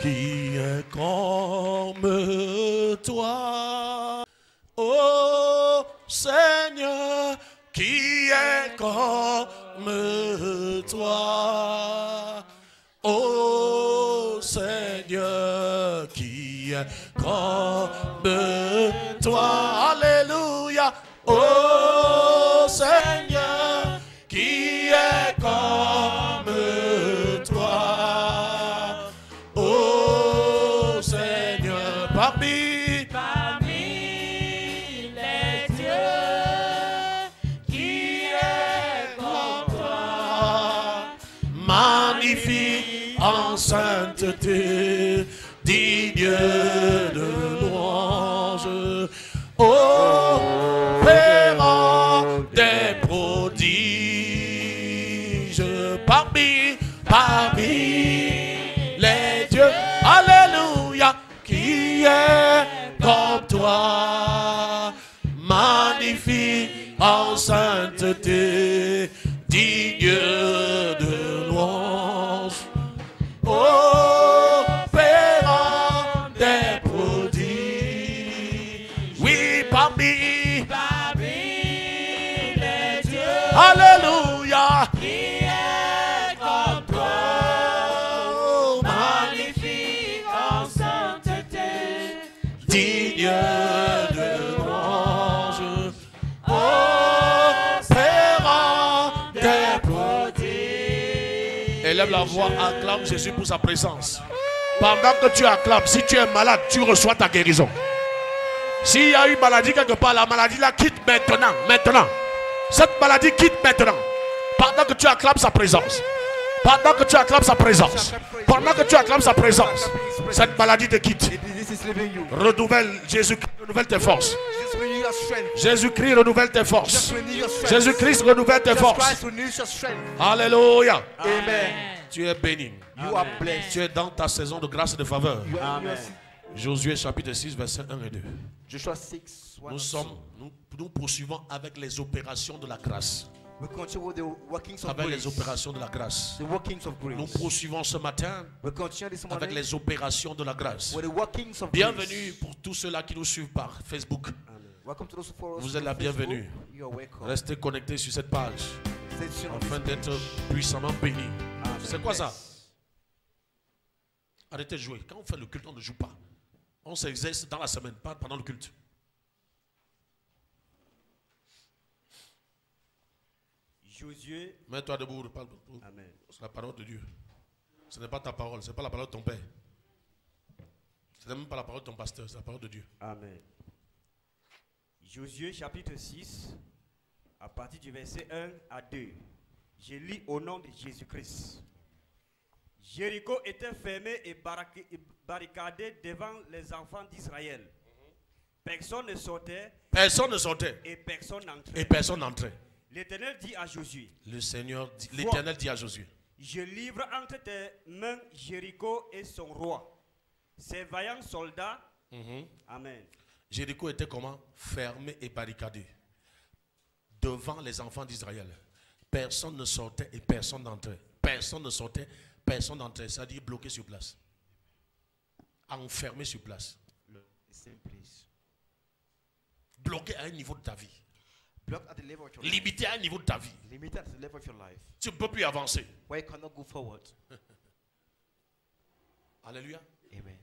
qui est comme toi. Oh Seigneur, qui est comme toi. Oh Seigneur, qui est comme toi. Alléluia. Oh Seigneur, qui est comme toi. Oh Seigneur, parmi les dieux, qui est comme toi. Magnifique en sainteté, digne de louange. Oh, Père des prodiges, parmi les dieux, alléluia, qui est comme toi, magnifique en sainteté, digne de louange. Oh, Père des prodiges, oui, parmi les dieux, alléluia, qui est comme toi. oh, Magnifique en sainteté, digne de louange. Oh, Père des prodiges. Élève la voix, acclame Jésus pour sa présence. Pendant que tu acclames, si tu es malade, tu reçois ta guérison. S'il y a une maladie quelque part, la maladie la quitte maintenant. Maintenant. Cette maladie quitte maintenant. Pendant que tu acclames sa présence. Pendant que tu acclames sa présence. Pendant que tu acclames sa présence. Cette maladie te quitte. Renouvelle, Jésus-Christ, renouvelle tes forces. Jésus-Christ renouvelle tes forces. Jésus-Christ renouvelle tes forces. Alléluia. Amen. Tu es béni. You are blessed. Tu es dans ta saison de grâce et de faveur. Amen. Josué chapitre 6 verset 1 et 2. Joshua 6, 1 Nous poursuivons avec les opérations de la grâce. We continue with the workings of Avec grace. les opérations de la grâce. The workings of grace. Nous poursuivons ce matin We continue this morning avec les opérations de la grâce. with the workings of Bienvenue grace. pour tous ceux-là qui nous suivent par Facebook. Amen. Welcome to those who follow us Vous êtes on la Facebook. bienvenue. You are welcome. Restez connectés sur cette page Stay tuned on afin this d'être puissamment bénis. Amen. C'est quoi ça? Arrêtez de jouer. Quand on fait le culte, on ne joue pas. On s'exerce dans la semaine, pas pendant le culte. Josué. Mets-toi debout. Amen. C'est la parole de Dieu. Ce n'est pas ta parole, ce n'est pas la parole de ton père. Ce n'est même pas la parole de ton pasteur, c'est la parole de Dieu. Amen. Josué chapitre 6, à partir du verset 1 à 2. Je lis au nom de Jésus-Christ. Jéricho était fermé et barricadé devant les enfants d'Israël. Personne ne sortait. Personne ne sortait. Et personne n'entrait. Et personne n'entrait. L'Éternel dit à Josué. L'Éternel dit à Josué. Je livre entre tes mains Jéricho et son roi. Ces vaillants soldats. Amen. Jéricho était comment? Fermé et barricadé. Devant les enfants d'Israël. Personne ne sortait et personne n'entrait. Personne ne sortait, personne n'entrait. C'est-à-dire bloqué sur place. Enfermé sur place. Bloqué à un niveau de ta vie. Blocked at the level of your Limité à un niveau de ta vie. life. Limited at the level of your life. Tu ne peux plus avancer. Where you cannot go forward. Alléluia. Amen.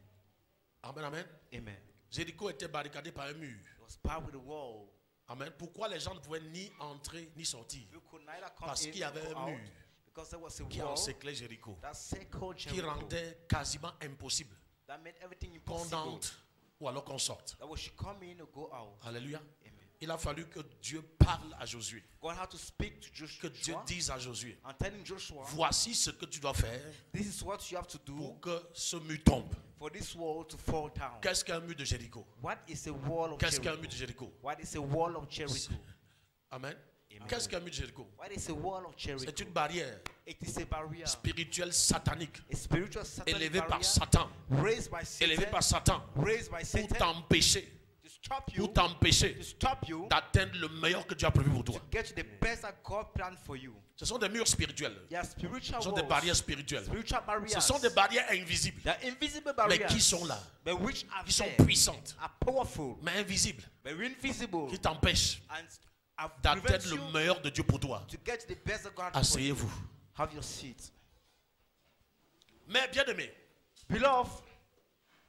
Amen, amen. Amen. Jéricho était barricadé par un mur. It was powered with a wall. Amen. Pourquoi les gens ne pouvaient ni entrer ni sortir? You could neither come Parce in qu'il y avait or un out mur because there was a qui wall encerclait Jéricho, that circled qui Jericho. rendait quasiment impossible That made everything qu'on impossible. entre ou alors qu'on sorte. That we should come in or go out. Alléluia. Amen. Il a fallu que Dieu parle à Josué, God had to speak to que Dieu Joshua dise à Josué, and telling Joshua, voici ce que tu dois faire this is what you have to do pour que ce mur tombe. for this wall to fall down. Qu'est-ce qu'un mur de Jéricho? What is a wall of Qu'est-ce qu'un Jericho? mur de Jéricho? What is a wall of Jericho? Amen. Amen. Qu'est-ce qu'un mur de Jéricho? What is a wall of Jericho? C'est une barrière It is a barrier, spirituelle satanique a spiritual satanic élevée par barrier Satan, raised by Satan, élevée par Satan raised by pour Satan t'empêcher to stop you, pour t'empêcher to stop you, d'atteindre le meilleur que Dieu a prévu pour toi. to get you the best that God planned for you. Ce sont des murs spirituels. They are spiritual Ce sont des walls, barrières spirituelles. spiritual barriers. Ce sont des barrières invisibles, They are invisible mais barriers, qui sont là, but which are qui sont there, puissantes, are powerful, mais invisibles, but invisible, qui t'empêchent and have d'atteindre prevent le you meilleur de Dieu pour toi. to get the best that God has for you. Asseyez-vous. Have your seat. Mais bien aimé, Beloved,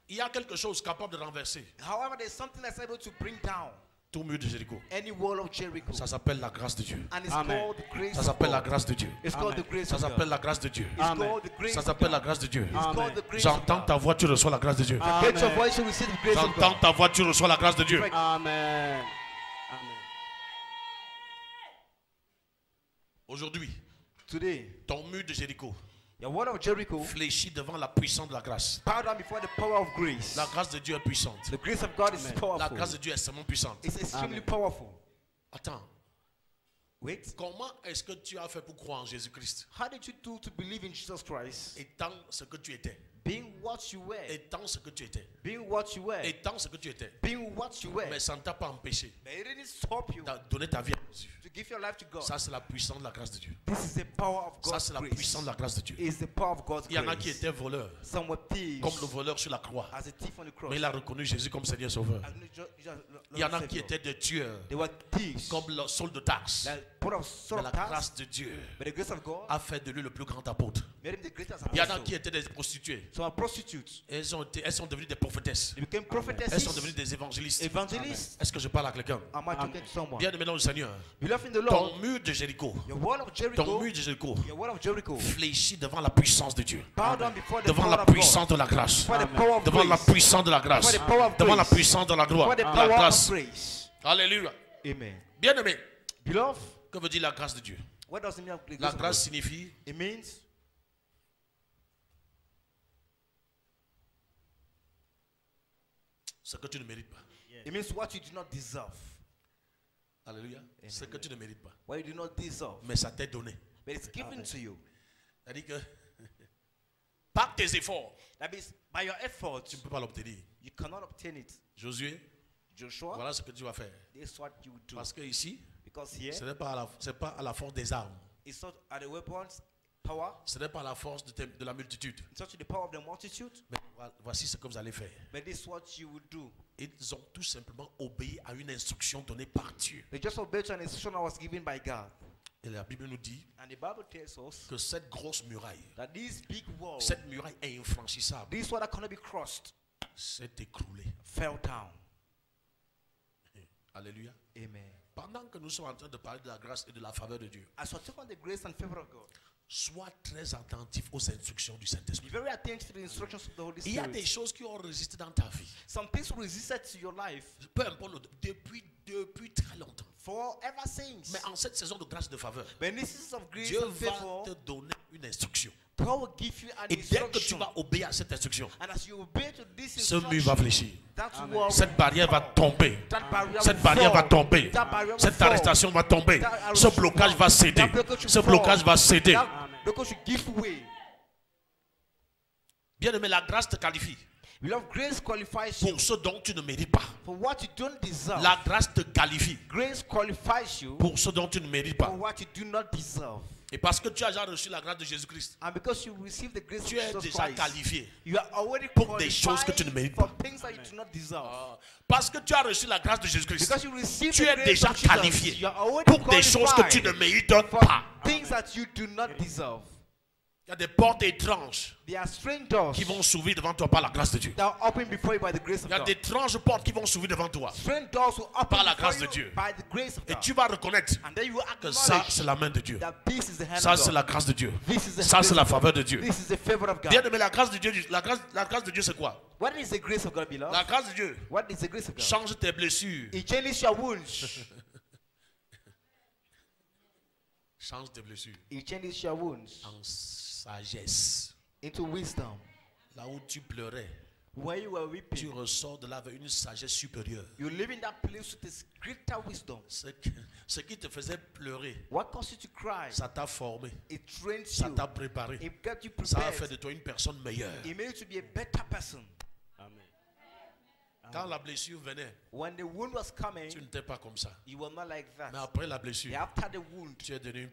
il y a quelque chose capable de renverser however, there's something that's able to bring down tout mur de Jéricho. any wall of Jericho. Ça s'appelle la grâce de Dieu. And it's Amen. called the grace Ça of s'appelle la God. grâce de Dieu. It's called the grace Ça of s'appelle God. la grâce de Dieu. It's Amen. called the grace Ça of s'appelle God. la grâce de Dieu. It's Amen. called the grace of J'entends God. ta voix, tu reçois la grâce de Dieu. Get your Amen. voice to receive the grace of J'entends God. ta voix, tu reçois la grâce de Dieu. Amen. Aujourd'hui, Today, ton mur de Jéricho the wall of Jericho fléchit devant la puissance de la grâce. bow down before the power of grace. La grâce de Dieu est puissante. The grace of God is La powerful. grâce de Dieu est extrêmement puissante. It's extremely Amen. powerful. Attends, Wait, comment est-ce que tu as fait pour croire en Jésus-Christ? how did you do to believe in Jesus Christ? Étant ce que tu étais. Being what you were, Étant ce que tu étais. being what you were, Étant ce que tu étais. being what you were. Mais ça ne t'a pas empêché But it didn't stop you de donner ta vie à Jésus. to give your life to God. Ça, c'est la puissance de la grâce de Dieu. This is the power of Ça, God's c'est la grace. puissance de la grâce de Dieu. It's the power of God's Il y en a qui grace. étaient voleurs, Some were thieves, comme le voleur sur la croix. as a thief on the cross. Mais il a reconnu Jésus comme Seigneur Sauveur. As Il y en a qui Savior. étaient des tueurs, They were thieves. comme le Saul de Tarse. Like Paul of Saul Mais la of Tarsus, grâce de Dieu but the grace of God a fait de lui le plus grand apôtre. made him the greatest Il y en a apostle. qui étaient des prostituées. Some are prostitutes. Elles sont devenues des prophétesses. They became prophetesses, Elles sont devenues des évangélistes. evangelists. Est-ce que je parle à quelqu'un? Am I talking to someone? Bien aimé dans le Seigneur, Beloved in the Lord, ton mur de Jéricho, your wall of ton Jericho, mur de Jéricho your wall of Jericho, fléchit devant la puissance de Dieu, bow down before the devant power la of God, puissance de la grâce, before the power of devant la grace, puissance de la grâce, before the power of devant la grace, puissance de la gloire, before the de la power of grâce. grace. Alléluia. Amen. Bien aimé, Beloved, que veut dire la grâce de Dieu? what does it mean? The La grace of grâce God? signifie It means ce que tu ne mérites pas. what you do not deserve. Alléluia. Ce que tu ne mérites pas. What you do not deserve. Mais ça t'est donné. But it's given to you. C'est-à-dire que par tes efforts, That means by your efforts, tu ne peux pas l'obtenir. you cannot obtain it. Josué, Joshua, voilà ce que tu vas faire. this is what you do. Parce que ici, Because here, ce n'est pas à la force des armes. it's not at the weapons power, Ce n'est pas à la force de la multitude. it's not to the power of the multitude, Mais voici ce que vous allez faire. but this is what you will do. Ils ont tout simplement obéi à une instruction donnée par Dieu. They just obeyed to an instruction that was given by God. Et la Bible nous dit And the Bible tells us que cette grosse muraille, that this big wall, cette muraille est infranchissable, this wall that cannot be crossed, s'est écroulée. fell down. Alléluia. Amen. Pendant que nous sommes en train de parler de la grâce et de la faveur de Dieu, As we talk on the grace and favor of God, sois très attentif aux instructions du be Saint-Esprit. very attentive to the instructions of the Holy Il y a des Spirit. choses qui ont résisté dans ta vie. Some things resisted to your life Peu importe, depuis très longtemps. forever since. Mais en cette saison de grâce et de faveur, But this is of grace Dieu and va favor, te donner une instruction. God will give you an Et dès que tu instruction. vas obéir à cette instruction, And as you obey to this ce mur va instruction, fléchir. that wall, Cette barrière va tomber. that barrier Cette will barrière va fall. tomber. That barrier will Cette fall. arrestation va tomber. That Ce blocage va céder. That blockage will Ce fall. blocage va céder. That blockage will give way. Bien aimé, la grâce te qualifie Beloved, grace qualifies you pour ce dont tu ne mérites pas. for what you don't deserve. La grâce te qualifie Grace qualifies you pour ce dont tu ne mérites for pas. what you do not deserve. Et parce que tu as déjà reçu la grâce de Jésus-Christ, And because you receive the grace tu es of Jesus déjà Christ, qualifié. you are already pour des choses que tu ne mérites for pas. things that you do not deserve. Parce que tu as reçu la grâce de Jésus-Christ, Because you receive tu the es grace déjà of Jesus, qualifié you are already pour des choses que tu ne qualified mérites for pas. things that you do not deserve. Il y a des portes étranges There are strange doors qui vont s'ouvrir devant toi par la grâce de Dieu. that are opened before you by the grace of Il y a God. d'étranges portes qui vont s'ouvrir devant toi. Strange doors will open Par la before grâce de you Dieu. by the grace of Et God. tu vas reconnaître And then you will que ça, acknowledge c'est la main de Dieu. that this is the hand Ça, of c'est God. la grâce de Dieu. This is the Ça, grace c'est la of God. faveur de Dieu. This is the favor of Bien God. aimé, la grâce de Dieu, la grâce de Dieu, c'est quoi? What is the grace of God, beloved? La grâce de Dieu What is the grace of God? change tes blessures. It changes your wounds. Change tes blessures It changes your wounds en sagesse. into wisdom. Là où tu pleurais, Where you were tu weeping, ressors de là avec une sagesse supérieure. you live in that place with this greater wisdom. Ce qui te faisait pleurer, What caused you to cry? ça t'a formé, It trains ça you. t'a préparé, It got you ça a fait prepared. de toi une personne meilleure. It made you to be a better person. Amen. Quand la blessure venait, When the wound was coming, tu n'étais pas comme ça. you were not like Mais that. après la blessure, After the wound, tu es devenu une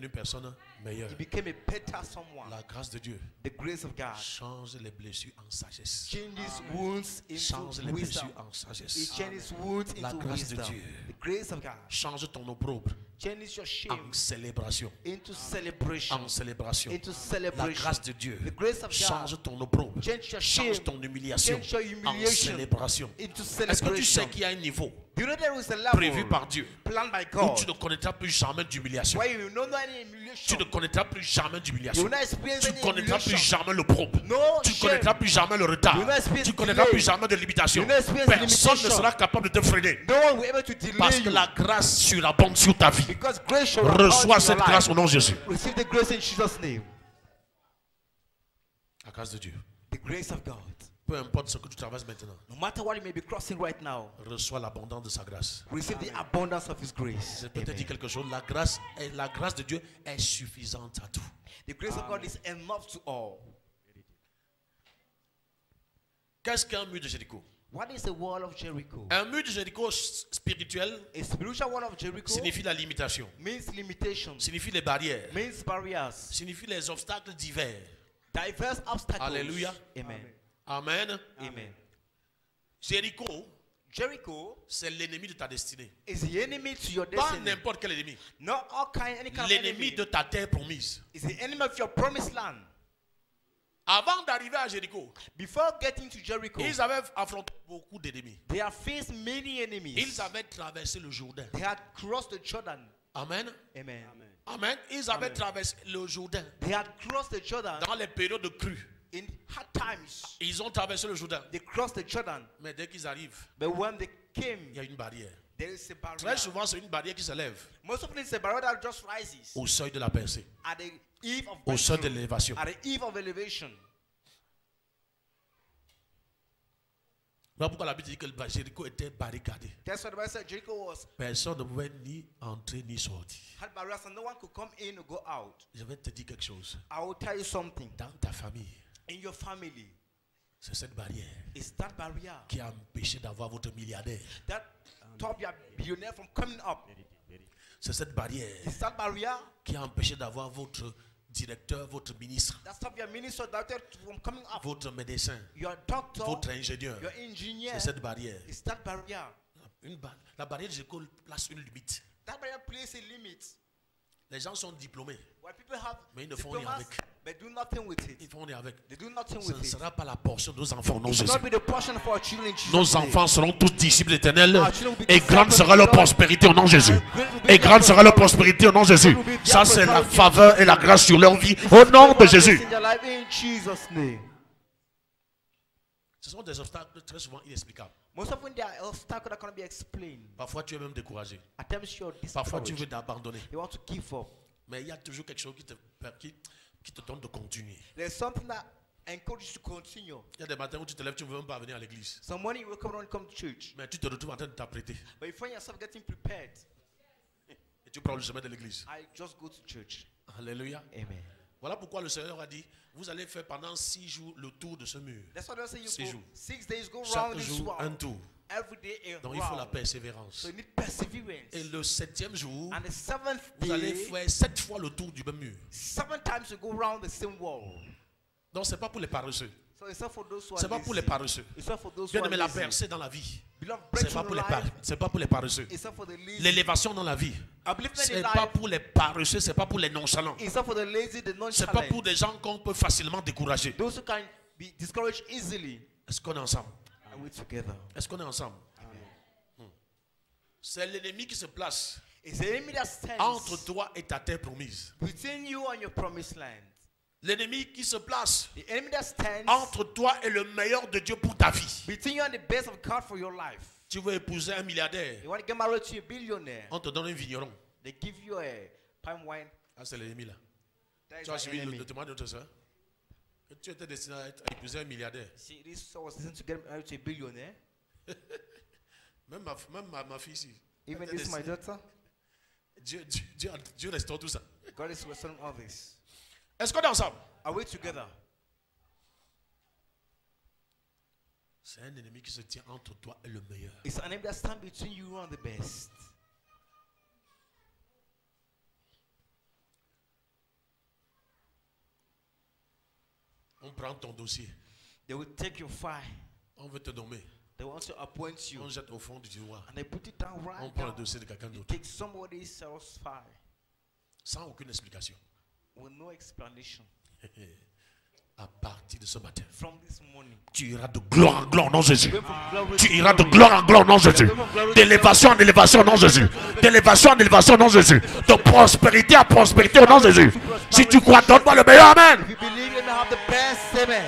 personne meilleure. you became a better someone. La grâce de Dieu The grace of God change les blessures en sagesse. changes wounds Change into les wisdom. blessures en It sagesse. changes wounds La into grâce de wisdom. Dieu. The grace of God Change ton opprobre changes your shame en célébration. into celebration. En célébration. Into La celebration. grâce de Dieu The grace of change God ton opprobre. change your shame Change ton humiliation change your en humiliation célébration. into Est-ce que tu sais celebration. qu'il y a un niveau Do you know there is a prévu level par Dieu planned by où God tu ne connaîtras plus jamais d'humiliation? where you will not know any Tu humiliation? ne connaîtras plus jamais You d'humiliation. will not experience Tu ne any connaîtras plus humiliation. jamais le propre. No Tu ne shame. connaîtras plus jamais le retard. You will not experience Tu ne connaîtras delay. plus jamais de limitation. You will not experience Personne ne limitation. sera capable de te freiner. No one will be able to Parce delay que you. la grâce surabonde sur ta vie. Because grace shall abound Reçois in cette your grâce life. au nom de Jésus. Receive the grace in Jesus' name. La grâce de Dieu. The grace of God. Peu importe ce que tu traverses maintenant, No matter what you may be crossing right now, reçois l'abondance de sa grâce. receive the abundance of His grace. Je peux te Amen. dire quelque chose. La grâce de Dieu est suffisante à tout. The grace of God is enough to all. Qu'est-ce qu'un mur de Jéricho? What is the wall of Jericho? Un mur de Jéricho spirituel A spiritual wall of Jericho signifie la limitation, means limitations, signifie les barrières, means barriers, signifie les obstacles divers. diverse obstacles. Alléluia. Amen. Amen. Amen. Jéricho, Jericho c'est l'ennemi de ta destinée. is the enemy to your Pas destiny. n'importe quel ennemi. Not any kind of L'ennemi enemy. de ta terre promise. It's the enemy of your promised land. Avant d'arriver à Jéricho, Before getting to Jericho, ils avaient affronté beaucoup d'ennemis. they have faced many enemies. Ils avaient traversé le Jourdain. They had crossed the Jordan. Amen. Amen. Amen. Ils avaient traversé le Jourdain. They had crossed the Jordan Dans les périodes de crue, in hard times. ils ont traversé le Jourdain. They crossed the Jordan. Mais dès qu'ils arrivent, But when they came, il y a une barrière. there is a barrier. Très souvent, c'est une barrière qui se lève Most often, it's a barrier that just rises au seuil de la percée, at the eve of au seuil de breakthrough, l'élévation. at the eve of elevation. Voilà pourquoi la Bible dit que le Jéricho était barricadé. That's why the Bible said Jericho was Personne ne pouvait ni entrer ni sortir. had barriers and no one could come in or go out. Je vais te dire quelque chose. I will tell you something. Dans ta famille, In your family, c'est cette barrière it's that barrier qui a empêché d'avoir votre milliardaire. that stopped your billionaire from coming up. C'est cette barrière It's that barrier qui a empêché d'avoir votre directeur, votre ministre, that stopped your minister doctor from coming up. votre médecin, Your doctor, votre ingénieur. your engineer. C'est cette barrière. It's that barrier. La barrière de Jéricho place une limite. That barrier places a limit. Les gens sont diplômés, Where people have mais ils ne font rien diplomas, avec. but do nothing with Ils it. font rien avec. They do nothing Ce ne with it. sera pas la portion de nos enfants, non It will Jésus. not be the portion for our children in Jesus' Nos name. enfants seront tous disciples éternels Our children will be et grande disciples sera leur of God. prospérité au nom de Jésus. Great will be Et their grande sera leur prosperity. prospérité au nom de Jésus. Great will be Ça, their c'est la prosperity. faveur et la grâce sur leur vie au nom de Jésus. In their life, in Jesus' name. Ce sont des obstacles très souvent inexplicables. Most often there are obstacles that cannot be explained. Parfois, tu es même découragé. At times you're Parfois, tu discouraged. veux abandonner. You want to give up. Mais il y a toujours quelque chose qui te donne de continuer. There's something that encourages you to continue. Il y a des matins où tu te lèves, tu ne veux même pas venir à l'église. Some morning you wake up and come to church, Mais tu te retrouves en train de t'apprêter. but you find yourself getting prepared. Et tu prends le chemin de l'église. I just go to church. Alléluia. Amen. Voilà pourquoi le Seigneur a dit, vous allez faire pendant 6 jours le tour de ce mur. That's what they say. You 6 go jours. 6 days, go Chaque round this jour, un world. tour. Every day a Donc il faut la round. persévérance. So you need perseverance. Et le 7e jour, And the seventh vous allez day, faire 7 fois le tour du même mur. 7 times you go round the same wall. Donc c'est pas pour les paresseux. So it's not for those who are C'est pas pour les lazy. paresseux. It's not for those who Bien are aimé, la lazy. percée dans la vie, Beloved, c'est pas breakthrough pour les in life, c'est pas pour les paresseux. it's not for the lazy. L'élévation dans la vie, Upliftment in c'est pas life, pour les paresseux, c'est pas pour les nonchalants. it's not for the lazy, the C'est pas nonchalant. pour des gens qu'on peut facilement décourager. Those who can be discouraged easily. Est-ce qu'on est ensemble? Are we together? Est-ce qu'on est ensemble? C'est l'ennemi qui se place It's the enemy that stands entre toi et ta terre promise. between you and your promised land. L'ennemi qui se place The enemy that stands entre toi et le meilleur de Dieu pour ta vie. between you and the best of God for your life. Tu veux épouser un milliardaire, You want to get married to a billionaire. on te donne un vigneron. They give you a palm wine. Ah, c'est l'ennemi là. That is Tu as the suivi enemy. le témoignage de notre soeur? Que tu étais destiné à épouser un milliardaire. See, this soul was destined to get married to a billionaire. Même ma fille ici. Even était this, my destinée. daughter. Dieu restaure tout ça. God is restoring all this. Est-ce qu'on est ensemble? Are we together? C'est un ennemi qui se tient entre toi et le meilleur. It's an enemy that stands between you and the best. On prend ton dossier. They will take your file. On veut te nommer. They want to appoint you. On jette au fond du tiroir. And they put it down On right prend le down. dossier de quelqu'un They d'autre. take somebody else's file Sans aucune explication. with no explanation. À partir de ce matin, From this morning, tu iras de gloire en gloire, non Jésus. go from glory Tu to iras de glory. gloire en gloire, non Jésus. D'élévation en élévation, non Jésus. D'élévation en élévation, non Jésus. De prospérité à prospérité, au nom de Jésus. Si tu crois, donne-moi le meilleur, amen. If you believe you may have the best, amen.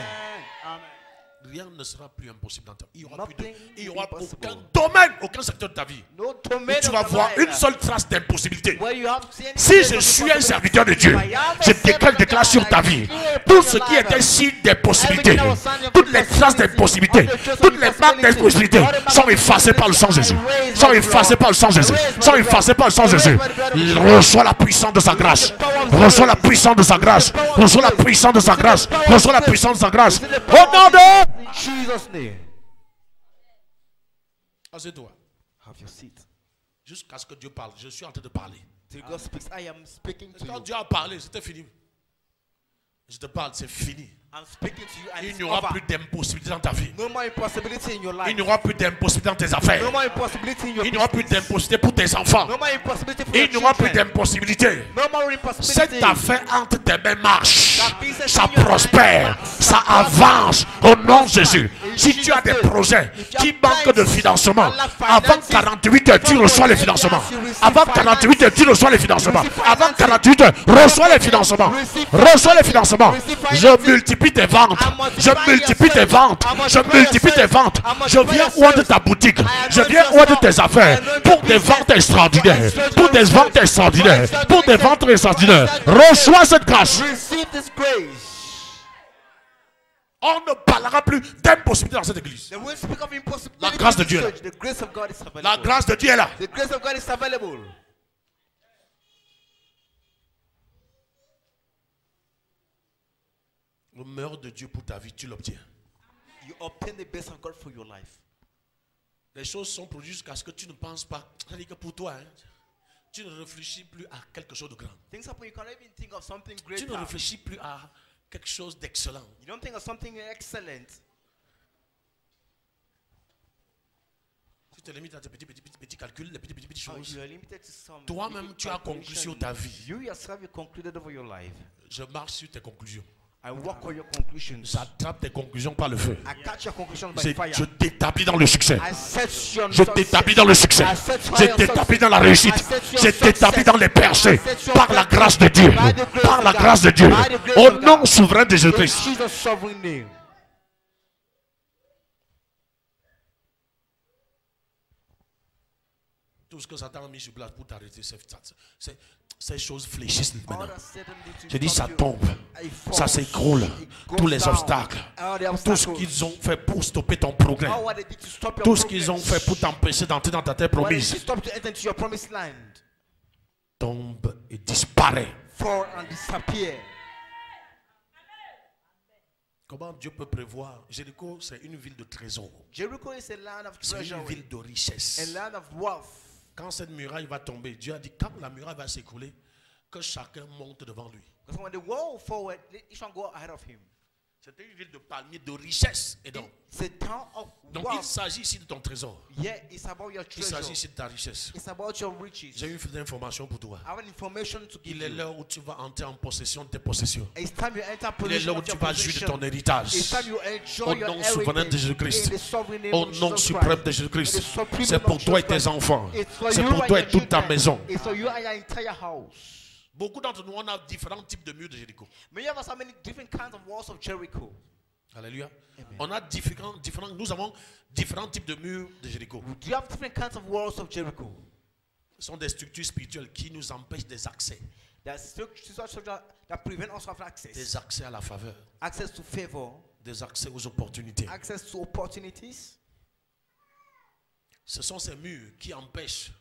Rien ne sera plus impossible dans ta vie. Il n'y aura, Nothing il y will aura be possible. aucun domaine, aucun secteur de ta vie No où domain tu of vas your voir life une seule trace d'impossibilité. where you have seen Si je suis un serviteur de Dieu, je déclare sur ta vie tout ce qui était signe d'impossibilité, toutes les traces d'impossibilité, toutes les marques d'impossibilité sont effacées par le sang de Jésus. Sont effacées par le sang de Jésus. Sont effacées par le sang de Jésus. Reçois la puissance de sa grâce. Reçois la puissance de sa grâce. Reçois la puissance de sa grâce. Reçois la puissance de sa grâce. Au nom de... In Jesus' name. Assieds-toi. Have your seat. Jusqu'à ce que Dieu parle. Je suis en train de parler. Till God speaks, I am speaking to Quand you. Dieu a parlé, c'était fini. Je te parle, c'est fini. I'm speaking to you and Il it's n'y aura over. plus d'impossibilité dans ta vie. No more impossibility in your life. Il n'y aura plus d'impossibilité dans tes affaires. No more impossibility in your Il n'y aura plus business. d'impossibilité pour tes enfants. No more impossibility for Il your n'y aura plus children. d'impossibilité. No more impossibility. Cette affaire entre tes mains marche. Ça prospère. Ça avance au nom de Jésus. Si tu as des projets qui manquent de financement, avant 48 heures, tu reçois les financements. Avant 48 heures, tu reçois les financements. Avant 48 heures, reçois les financements. Reçois les financements. Je multiplie tes ventes. Je multiplie tes ventes. Je multiplie tes ventes. Je viens ouvrir ta boutique. Je viens ouvrir tes affaires pour des ventes extraordinaires. Pour des ventes extraordinaires. Pour des ventes extraordinaires. Reçois cette grâce. Receive this grace. On ne parlera plus d'impossibilité dans cette église. They will speak of impossibility. La grâce de in Dieu est là. church. The grace of God is available. La grâce de Dieu est là. The grace of God is available. Le meilleur de Dieu pour ta vie, tu l'obtiens. You obtain the best of God for your life. Les choses sont produites jusqu'à ce que tu ne penses pas. C'est-à-dire que pour toi, hein, tu ne réfléchis plus à quelque chose de grand. Things happen, you cannot even think of something great. Tu ne réfléchis plus à quelque chose d'excellent. You don't think of something excellent. Tu te limites à tes petits calculs, les petites Oh, choses. you are limited to some. Toi-même, little tu as conclu calculation. sur ta vie. You yourself, you concluded over your life. Je marche sur tes conclusions. I walk on your conclusions. J'attrape tes conclusions par le feu. I catch your conclusions by Je fire. t'établis dans le succès. I set you on Je t'établis dans le succès. Je t'établis dans la réussite. Je t'établis dans les percées. Par la grâce de Dieu. Par la grâce de Dieu. Au nom souverain de Jésus-Christ. Jesus' sovereign name. Tout ce que Satan a mis sur place pour t'arrêter, ces choses fléchissent maintenant. All that Satan did to Je dis, stop ça you, tombe. it falls. Ça s'écroule. It goes Tous les down. obstacles. All the Tout ce obstacles. qu'ils ont fait pour stopper ton progrès. All what they did to stop your Tout ce qu'ils ont progress. fait pour t'empêcher d'entrer dans ta terre What they did to promise. stop to enter into your promised land. Tombe et disparaît. Fall and disappear. Comment Dieu peut prévoir? Jéricho, c'est une ville de trésor. Jericho is a land of C'est une treasure. ville de richesse. A land of wealth. Quand cette muraille va tomber, Dieu a dit, quand la muraille va s'écrouler, que chacun monte devant lui. Because when the wall forward, each one go ahead of him. C'était une ville de palmiers, de richesse. Et donc It's a town of il wealth. s'agit ici de ton trésor. Yeah, it's about your Il s'agit treasure. ici de ta richesse. It's about your riches. J'ai une information pour toi. I have an information to give Il est you. l'heure où tu vas entrer en possession de tes possessions. It's time you enter Il est possession l'heure où of tu your vas jouir de possession. ton héritage. It's time you enjoy Au your nom souverain de heritage Jésus-Christ. in the sovereign name Au of nom Jesus suprême Christ. de Jésus-Christ. In the supreme C'est name pour of toi et Jesus tes Christ. enfants. It's for C'est you pour and toi et your toute ta children. maison. It's for you and your entire house. Beaucoup d'entre nous, on a différents types de murs de Jéricho. Many of us have many different kinds of walls of Jericho. Alléluia. On a nous avons différents types de murs de Jéricho. Do you have different kinds of walls of Jericho? Ce sont des structures spirituelles qui nous empêchent des accès. There's structures that prevent us from access. Des accès à la faveur. Access to favor, Des accès aux opportunités. access to opportunities. Ce sont ces murs qui empêchent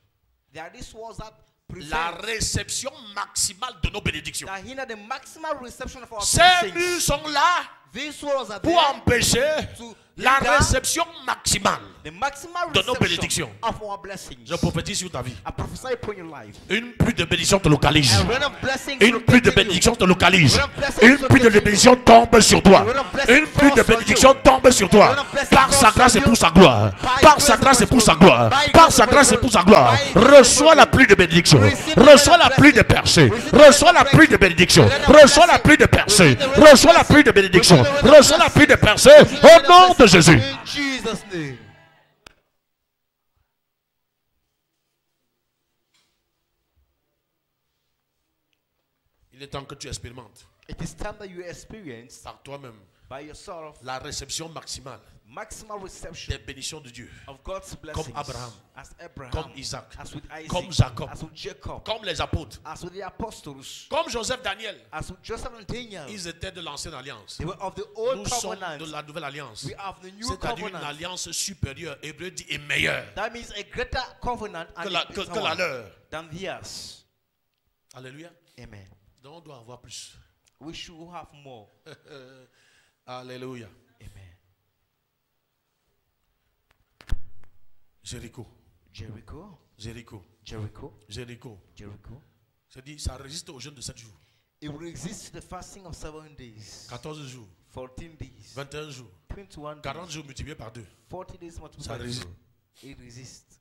There are these walls that la prevent, réception maximale de nos bénédictions. that hinder the maximal reception of our Ces blessings. murs sont là These walls are pour there empêcher to la hinder réception maximale the maximum de nos reception bénédictions. of our blessings. Je prophétise sur ta vie. I prophesy upon your life. Une pluie de bénédiction te localise. A rain of blessings Une pluie de locating you. bénédiction te localise. A rain of blessings Une pluie de locating you. bénédiction tombe sur toi. A rain of blessings Une pluie de falls on bénédiction you. tombe sur A toi. rain of blessings Par sa falls grâce on et pour you. sa gloire. By Par grace sa and grâce et by pour sa grace. gloire. By Par grace sa and grâce by et pour sa grace. gloire. By grace and Reçois by la grace. pluie de bénédiction. Receive the Reçois la blessing. pluie de percée. Receive the Reçois la blessing. pluie de bénédiction. Receive the Reçois la blessing. pluie de percée. Receive the blessing. Reçois la pluie de bénédiction. Receive the Reçois la pluie de percée. Au nom de Jésus. In Jesus' name. Il est temps que tu expérimentes It is time that you experience par toi-même by yourself la réception maximale maximal reception des bénédictions de Dieu. of God's blessings. Abraham, As Abraham, comme Isaac, as with Isaac, comme Jacob, as with Jacob, comme les apôtres, as with the apostles, comme Joseph, Daniel. as with Joseph and Daniel. Ils étaient de l'ancienne alliance. They were of the old Nous sommes covenant. de la nouvelle alliance. We have the new C'est-à-dire une covenant. alliance supérieure, hébreu dit, et meilleure That means a greater covenant and que la, a better que la one leur. than theirs. Alléluia. Amen. Donc on doit avoir plus. We should have more. Alléluia. Amen. Jéricho. Jericho, Jéricho. Jericho, Jéricho. Jericho. C'est dit, ça résiste au jeûne de 7 jours. It resists the fasting of 7 days, 14 jours. 14 days, 21 jours. 21 40 days, jours multipliés par 2. 40 days multiplied Ça by résiste. 2. It resists.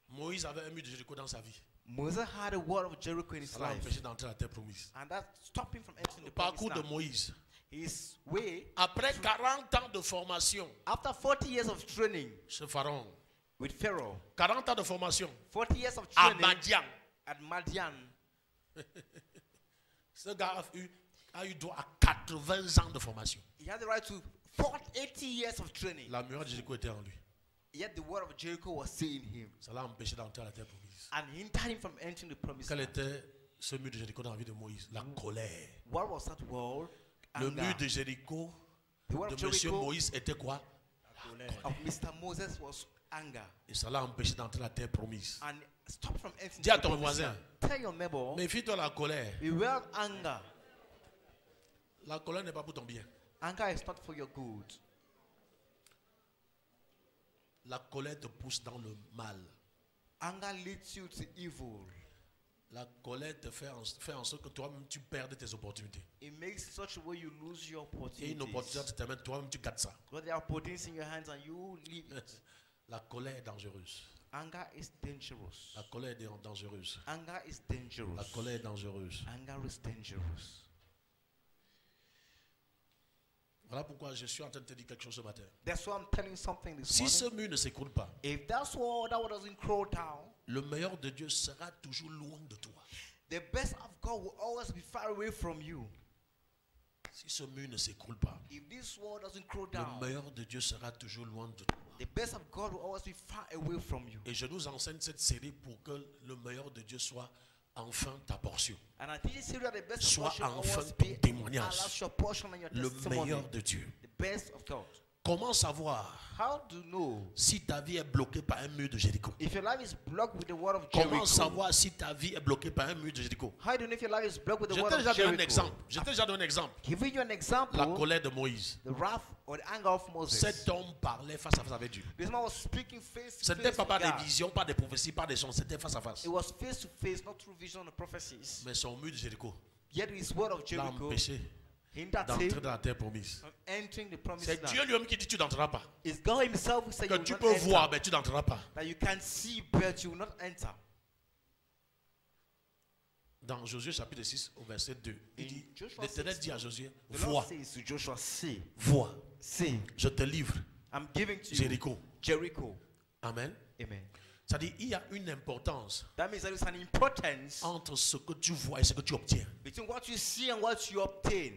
Moïse avait un mur de Jéricho dans sa vie. Moses had a word of Jericho in his Ça l'a life, empêché d'entrer à la terre promise. and that stopped him from entering Le the promised parcours de land. Moïse. His way, Après 40 ans de formation after 40 years of training chez Pharaon, with Pharaoh, 40 ans de formation 40 years of à training Madian, at Madian, ce gars a eu droit à 80 ans de formation. he had the right to 80 years of training. La muraille de Jéricho était en lui. Yet the word of Jericho was still in him Ça l'a empêché d'entrer à la terre promise. and hindered him from entering the promised Quel land. était ce mur de Jéricho dans la vie de Moïse? La colère. What was that word? Le Anger. mur de Jéricho The word of de monsieur Jericho Moïse était quoi? of Mr. Moses was anger Et ça l'a empêché d'entrer à la terre promise. and stop from entering Dis à the ton promised voisin, land. Tell your neighbor, méfie-toi de la colère. beware of anger. La colère n'est pas pour ton bien. Anger is not for your good. La colère te pousse dans le mal. Anger leads you to evil. La colère te fait en sorte que toi-même tu perdes tes opportunités. It makes such a way you lose your Et une opportunities. opportunité te permet, toi-même tu gâtes ça. But there are opportunities in your hands and you leave it. La colère est dangereuse. Anger is dangerous. La colère est dangereuse. Anger is La dangerous. colère est dangereuse. Anger is dangerous. Voilà pourquoi je suis en train de te dire quelque chose ce matin. That's why I'm telling you something this Si ce morning. mur ne s'écroule pas, If that wall doesn't crawl down, le meilleur de Dieu sera toujours loin de toi. the best of God will always be far away from you. Si ce mur ne s'écroule pas, If this wall doesn't crawl le down, meilleur de Dieu sera toujours loin de toi. the best of God will always be far away from you. Et je nous enseigne cette série pour que le meilleur de Dieu soit enfin ta portion. And I teach you that the best of Sois God should enfin always ton be témoignage. as your portion and your Le testimony. meilleur de Dieu. The best of God. Comment savoir How to know si ta vie est bloquée par un mur de Jéricho? if your life is blocked with the word of Comment Jericho? savoir si ta vie est bloquée par un mur de Jéricho? How do you know if your life is blocked with the Je word t'ai of déjà donné un Jericho? exemple. Je t'ai déjà donné un exemple. Giving you an example, La colère de Moïse. the wrath or the anger of Moses. Cet homme parlait face à face avec Dieu. This man was speaking face to Ce n'était face pas with par des God. visions, pas des prophéties, pas des sons. C'était face à face. It was face to face, not through vision or prophecies. Mais son mur de Jéricho Yet his word of l'a Jericho empêché hindered d'entrer him dans la terre promise. from entering the promised C'est Dieu land. lui-même qui dit tu n'entreras pas. It's God himself who said Que you will tu not peux voir, enter. mais tu n'entreras pas. That you can see, but you will not enter. Dans Josué chapitre 6 au verset 2, il In dit, Joshua l'Éternel 6, dit à Josué, The Lord vois, says to Joshua, see, vois, see, je te livre I'm giving to you Jéricho. Jericho. Amen. Amen. C'est-à-dire, il y a une importance That means there is an importance entre ce que tu vois et ce que tu obtiens. between what you see and what you obtain.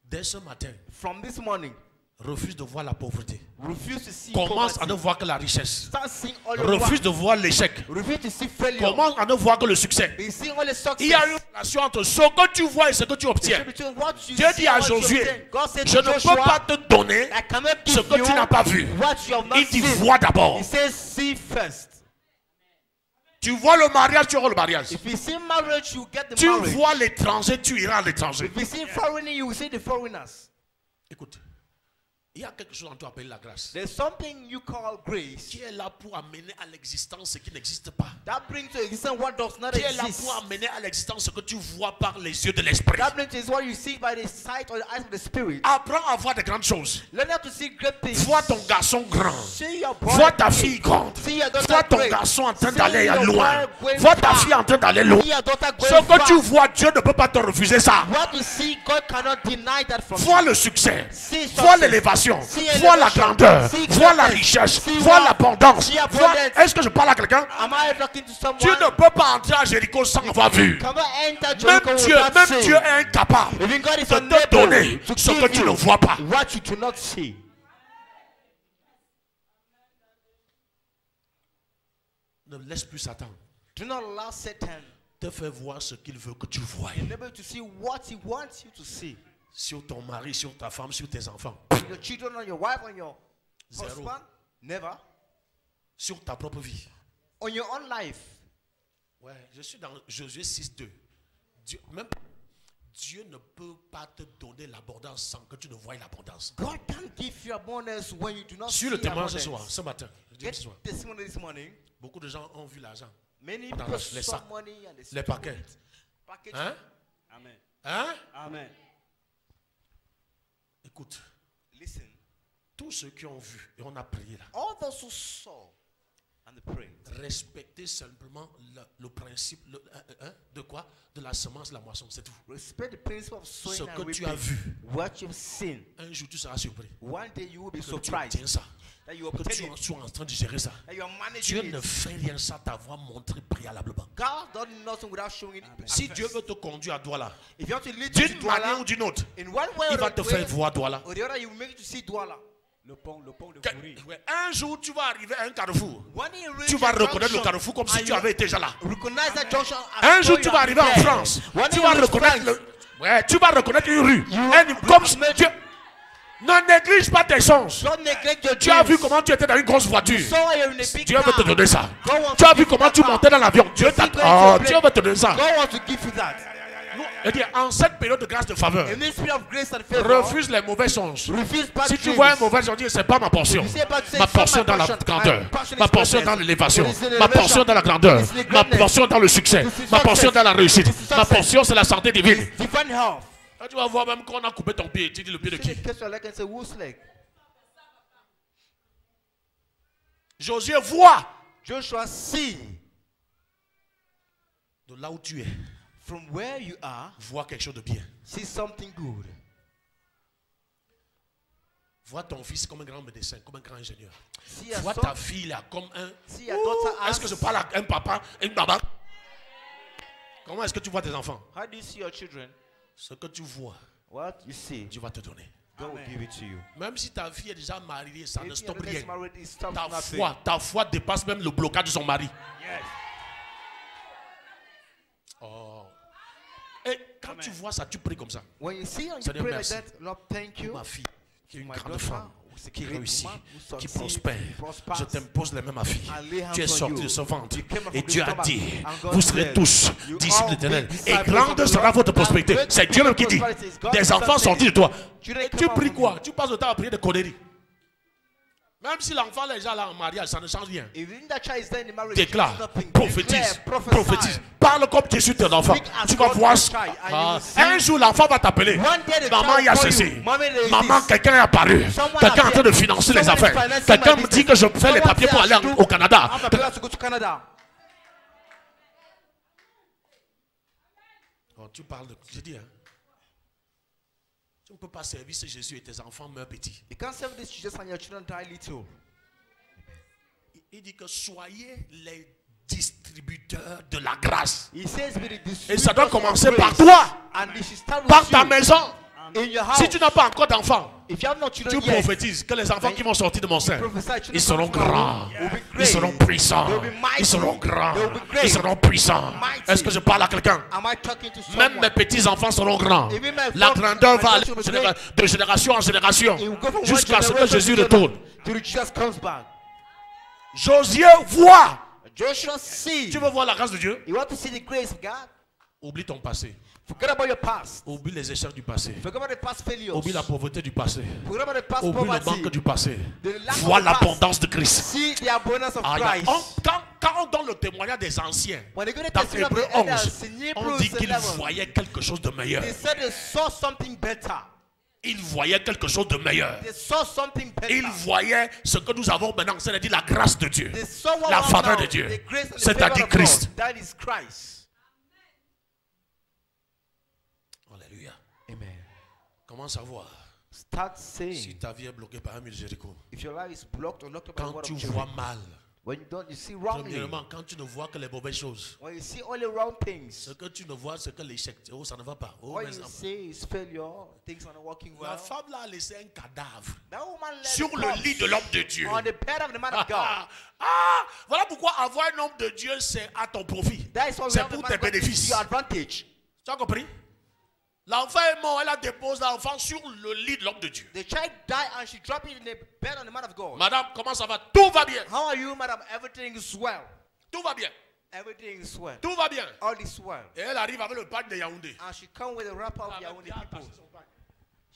Dès ce matin, From this morning, refuse de voir la pauvreté. refuse to see Commence à ne poverty. voir que la richesse. Start seeing all your Refuse work. de voir l'échec. Refuse to see failure. Commence à ne voir que le succès. Be seeing all the success. Il y a une relation entre ce que tu vois et ce que tu obtiens. Between what you Dieu see dit à and what you Josué, obtain. God said je to ne peux Joshua, pas te donner I cannot ce give que you tu n'as pas vu. what you have not Il dit seen. vois d'abord. He says see first. Tu vois le mariage, tu auras le mariage. If you see marriage, you get the Tu marriage. vois l'étranger, tu iras à l'étranger. If you see foreigner, you will see the foreigners. Écoute, il y a quelque chose en toi appelé la grâce. There's something you call grace Qui est là pour amener à l'existence ce qui n'existe pas. that brings to existence what does not Qui est là exist. pour amener à l'existence ce que tu vois par les yeux de l'esprit. That brings is what you see by the sight or the eyes of the spirit. Apprends à voir de grandes choses. Learn how to see great things. Vois ton garçon grand. See your boy Vois ta great. fille grande. See your daughter Vois ton great. garçon en train See d'aller your loin. boy going Vois ta far. fille en train d'aller loin. See your daughter Ce going que far. tu vois, Dieu ne peut pas te refuser ça. What you see, God cannot deny that from Vois you. le succès. See Vois success. l'élévation. See Vois la elevation. grandeur. See Vois la greatness. richesse. See Vois wealth. l'abondance. See Vois- abundance. Est-ce que je parle à quelqu'un? Am I talking to someone? Tu ne peux pas entrer à Jéricho sans avoir vu. Cannot enter Même Jericho Dieu, without même seeing. Dieu est incapable Even God is de te unable donner to ce que give tu you ne vois pas. what you do not see. Ne laisse plus Satan Do not allow Satan te faire voir ce qu'il veut que tu vois. enable you to see what he wants you to see. Sur ton mari, sur ta femme, sur tes enfants. On your children, on your wife, on your Zéro. husband. Never. Sur ta propre vie. On your own life. Ouais, je suis dans Josué 6:2. Dieu ne peut pas te donner l'abondance sans que tu ne voies l'abondance. God can't give you abundance when you do not Sur see le témoin ce abundance. soir, ce matin, je dis Get ce soir, testimony this morning. beaucoup de gens ont vu l'argent. Many Dans people les saw sacs, money and they les stole paquets. it. Package. Hein? Amen. Hein? Amen. Écoute, Listen. tous ceux qui ont vu, et on a prié là, All those who saw and they prayed. respectez simplement le principe de quoi? De la semence, de la moisson, c'est tout. Respect the principle of sowing Ce and que tu reaping. as vu. What you've seen. Un jour tu seras surpris. One day you will be Que tu surprised obtiens ça. that you Que obtain tu it. sois en train de gérer ça. That you are Dieu managing ne it. fait rien sans t'avoir montré préalablement. God does nothing without showing it. at Si first. Dieu veut te conduire à Douala, If you want to lead you to d'une manière Douala, ou d'une autre, in one way il or va te faire the voir Douala. or the other, you will make it to see Douala. Le pont de Que- Kouri. ouais, un jour, tu vas arriver à un carrefour. When you reach Tu vas a reconnaître le junction, carrefour comme si and tu you avais été déjà là. recognize that junction as Un though jour, you tu vas have arriver en been there. France. When Tu you vas reach reconnaître France, ouais, tu vas reconnaître une rue. Comme Dieu. Ne néglige pas tes songes. don't neglect your Tu as vu dreams. comment tu étais dans une grosse voiture. So you're in a big Dieu veut te car. donner ça. God wants Tu as to vu give comment you tu that montais car. dans l'avion. Dieu t'a. You're going to Oh, a Dieu veut te donner ça. God wants to give you that. C'est-à-dire, en cette période de grâce de faveur, In this spirit of grace and favor, refuse les mauvais songes. refuse bad Si tu dreams. vois un mauvais songe, dis c'est pas ma portion. You say bad things, Ma it's not portion my dans la portion. grandeur. My portion Ma is portion greatness. dans l'élévation. It is the Ma elevation. portion dans la grandeur. It is the Ma greatness. portion dans le succès. It is Ma success. portion dans la réussite. It is Ma success. portion c'est la santé divine. Divine health. Quand tu vas voir même qu'on a coupé ton pied, tu dis le pied de You qui? catch your leg and say, whose leg? Josué voit Joshua, see de là où tu es. from where you are, Vois quelque chose de bien. see something good. Vois ton fils comme un grand médecin, comme un grand ingénieur. See your Vois son, ta fille là comme un. see your daughter Est-ce que je as. parle à un papa, une maman? Comment est-ce que tu vois tes enfants? How do you see your children? Ce que tu vois, What you see, Dieu va te donner. God will give it to you. Même si ta fille est déjà mariée, ça ne If stoppe your rien. is married, it stops Ta nothing. foi dépasse même le blocage de son mari. Yes. Oh. Et quand tu vois ça, tu pries comme ça. When you see and you Seigneur, pray like merci. that, Lord, thank you. Ma fille, qui est une My grande daughter, femme, who's a qui great réussit, woman, who qui succeeds, prospère. prospers. Je t'impose les mains, ma fille. I lay hands Tu es on sorti you. de ce ventre. You came out Et from Dieu the a stomach. dit, And God vous serez said, tous you disciples all d'éternel. be Et disciples grande of the sera Lord. votre And prospérité. great C'est Dieu même qui dit. prosperity is God Des who enfants says sortis de it. toi. Children Tu come out pries from quoi? you. Tu passes le temps à prier des conneries. Même si l'enfant est déjà là en mariage, ça ne change rien. Even that child is there in the marriage, Déclare, it's nothing. prophétise, Declare, prophesy. prophétise. Parle comme Jésus ton enfant. Speak as Tu vas God voir. your child, and you will see. Un jour, l'enfant va t'appeler. One day the Maman, child il y a call ceci. you. Mommy, there is Maman, this. quelqu'un est apparu. Someone Quelqu'un est en train de appeared. financer les Someone is affaires. financing Quelqu'un my me dit que je fais les Someone papiers pour says aller I should au Canada. I'm prepared to go to Canada. Oh, tu parles de. Je dis, hein. Tu ne peux pas servir ce Jésus et tes enfants meurent petits. You can't serve this Jesus and your children die little. Il dit que soyez les distributeurs de la grâce. He says, be the Et ça doit distributors of commencer par grace. toi, And it should start with par ta you. maison. In your house. Si tu n'as pas encore d'enfants, If you have no tu children yet, prophétises que les enfants qui vont sortir de mon sein, prophesy children ils seront coming from grands, you will be ils great. seront puissants, They will be mighty. ils seront grands, They will be great. ils seront puissants. Mighty. Est-ce que je parle à quelqu'un? Am I talking to Même someone? mes petits-enfants seront grands. Even my La folk- grandeur my va aller children will be de génération en génération It will go from one jusqu'à ce que generation Jésus to the other retourne. till Jesus comes back. Josué voit Joshua see. Tu veux voir la grâce de Dieu? You want to see the grace of God? Oublie ton passé. Forget about your past. Oublie les échecs du passé. Forget about the past failures. Oublie la pauvreté du passé. Forget about the past Oublie le poverty. manque du passé. The lack of Vois the past. l'abondance de Christ. See the abundance of Ah, Christ. quand on donne le témoignage des anciens, When they go to dans testimony of Hébreux the elders 11, in on Hebrews dit qu'ils 11, voyaient quelque chose de meilleur. they said they saw something better. Ils voyaient quelque chose de meilleur. They saw something better. Ils voyaient ce que nous avons maintenant, c'est-à-dire la grâce de Dieu, They saw what la was faveur now, de Dieu, the grace and the c'est-à-dire favor of Christ. God. That is Christ. Alléluia. Amen. Comment savoir Start si saying, ta vie est bloquée par un mur de Jéricho? if your life is blocked or locked up by the Quand word tu of vois Jericho, mal, when you see wrongly, premièrement, quand tu ne vois que les mauvaises choses, when you see only wrong ce things, que tu ne vois, c'est que l'échec. Oh, ça ne va pas. Oh, what mais you ça- see is failure, things are not working La well. femme là a laissé un cadavre That woman left sur the le corpse lit de l'homme de Dieu. on the bed of the man of God. Voilà pourquoi avoir un homme de Dieu, c'est à ton profit. That is why we C'est have the pour man tes of God to bénéfices. your advantage. Tu as compris? L'enfant est mort, elle a déposé l'enfant sur le lit de l'homme de Dieu. The child died and she dropped it in the bed on the man of God. Madame, comment ça va? Tout va bien. How are you, madam? Everything is well. Tout va bien. Everything is well. Tout va bien. All is well. Et elle arrive avec le pack de Yaoundé. And she come with a wrapper of Elle a Yaoundé bien people. attaché son pack.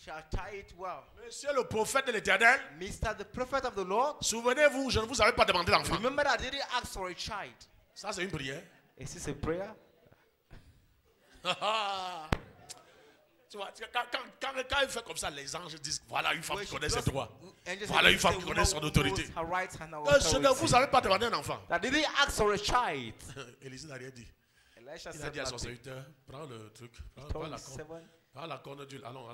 Shall tie it well. Monsieur le prophète de l'Éternel, Mr. the prophet of the Lord, souvenez-vous, je ne vous avais pas demandé d'enfant. remember that I didn't ask for a child. Ça, c'est une prière. Is this a prayer? Tu vois, quand il fait comme ça, les anges disent voilà une femme When qui she connaît ses does- droits. and just Voilà say, une femme "This qui is a connaît son woman who autorité. knows her rights and her Je ne vous authority." avais pas demandé un enfant. That didn't ask for a child. Élisée n'a rien dit. Elisha Il a said dit à son nothing. serviteur, prends le truc, prends Told la his corne, servant, prends la corne d'huile. Allons.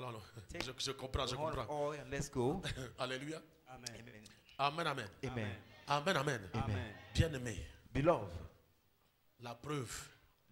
Take Je comprends, je "Hold comprends. oil and let's go. Alléluia. Amen. Amen, amen. Amen. Amen, amen. Amen. Bien-aimé, Beloved, la preuve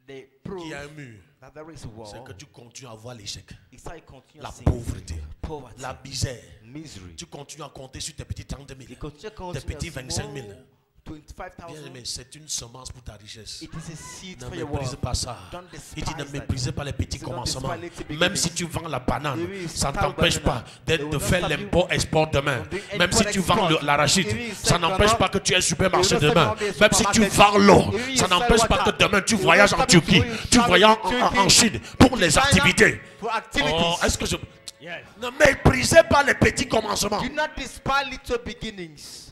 the proof qu'il y a un mur, that there is a c'est war que tu continues à voir l'échec, is that you continue la seeing pauvreté, poverty, la misère. misery. Tu continues à compter sur tes petits 30 000. You continue Tes counting petits a 25 000. small 25,000. Bien-aimé, c'est une semence pour ta richesse. It is a seed Ne for your méprise world. pas ça. Don't Il dit ne despise that. méprisez pas les petits Don't commencements. despise little Même beginnings. si tu vends la banane, Even if ça ne you sell t'empêche banana, pas they de will not faire stop you l'import-export demain. from doing Même si tu vends import-export. l'arachide, Even if you ça sell n'empêche banana, pas que tu aies un supermarché they will not demain. stop you from Même si tu supermarket. vends l'eau, Even if ça you n'empêche sell pas que water, demain tu they will voyages not en stop you Turquie, from tu traveling voyages to en Turkey. Chine pour les China activités. for activities. Oh, est-ce que je... Yes. Ne méprisez pas les petits commencements. Do not despise little beginnings.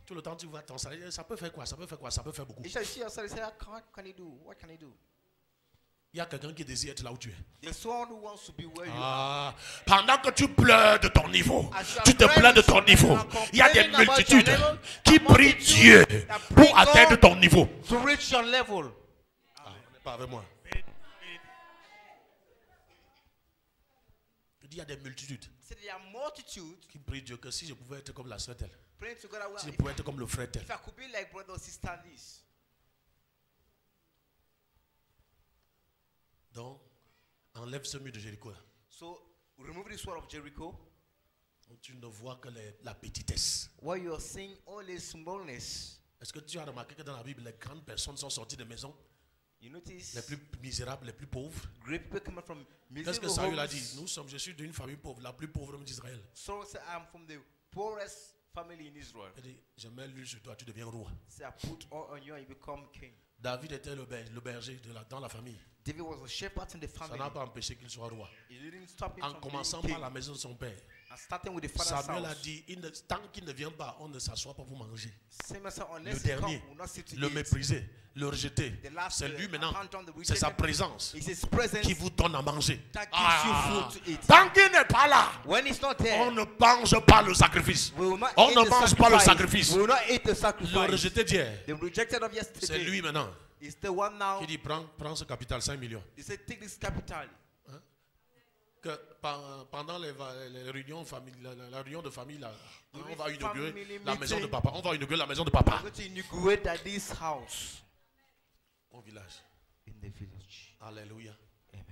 Tout le temps tu vois ton salaire, ça peut faire quoi? Ça peut faire quoi? Ça peut faire beaucoup. You shall see yourself and say, what can you do? What can you do? Il y a quelqu'un qui désire être là où tu es. There's someone who wants to be where you are. Pendant que tu pleures de ton niveau, As you are tu te plains de ton praying niveau, and il y a des complaining about multitudes your level, qui a prient multitude Dieu that pour pray atteindre God ton niveau. to reach your level. On n'est pas avec moi. Je dis, il y a des multitudes So there are multitudes qui prient Dieu que si je pouvais être comme la sœur telle, praying to God. Well, si je if pouvais être comme le frère tel. I could be like brother or sister this. Donc, enlève ce mur de Jéricho là. So remove this wall of Jericho. Donc, tu ne vois que la petitesse. Where you are seeing only smallness. Est-ce que tu as remarqué que dans la Bible, les grandes personnes sont sorties des maisons, You notice les plus misérables, les plus pauvres? great people coming from Qu'est-ce que miserable Saül a homes. dit? Je suis d'une famille pauvre, la plus pauvre d'Israël. So say, I'm from the poorest family in Israel. Il dit, je mets l'huile sur toi, tu deviens roi. Say, I put oil on you and you become king. David était le berger dans la famille. David was a shepherd in the Ça family. n'a pas empêché qu'il soit roi. He didn't stop him En from commençant being par king. la maison de son père, And starting with the father's Samuel a house. dit, tant qu'il ne vient pas, on ne s'assoit pas pour manger. Samuel said, Le unless he dernier, come, we'll not sit to le eat. mépriser, le rejeter, The last, c'est lui maintenant. hand on the C'est sa rejected. présence It's his presence qui vous donne à manger. that gives you food to eat. Tant qu'il n'est pas là, When he's not on there, ne mange pas le sacrifice. we will not On eat ne the mange pas le sacrifice. We will not eat the Le sacrifice. rejeté d'hier, The rejected of c'est yesterday lui maintenant is the one now. qui dit prends ce capital, 5 millions. He said, take this capital. Que pendant les réunions la réunion de famille, là, on va inaugurer Family la maison de meeting. papa. On va inaugurer la maison de I'm papa going to inaugurate at this house au village. in the village. Alléluia. Amen.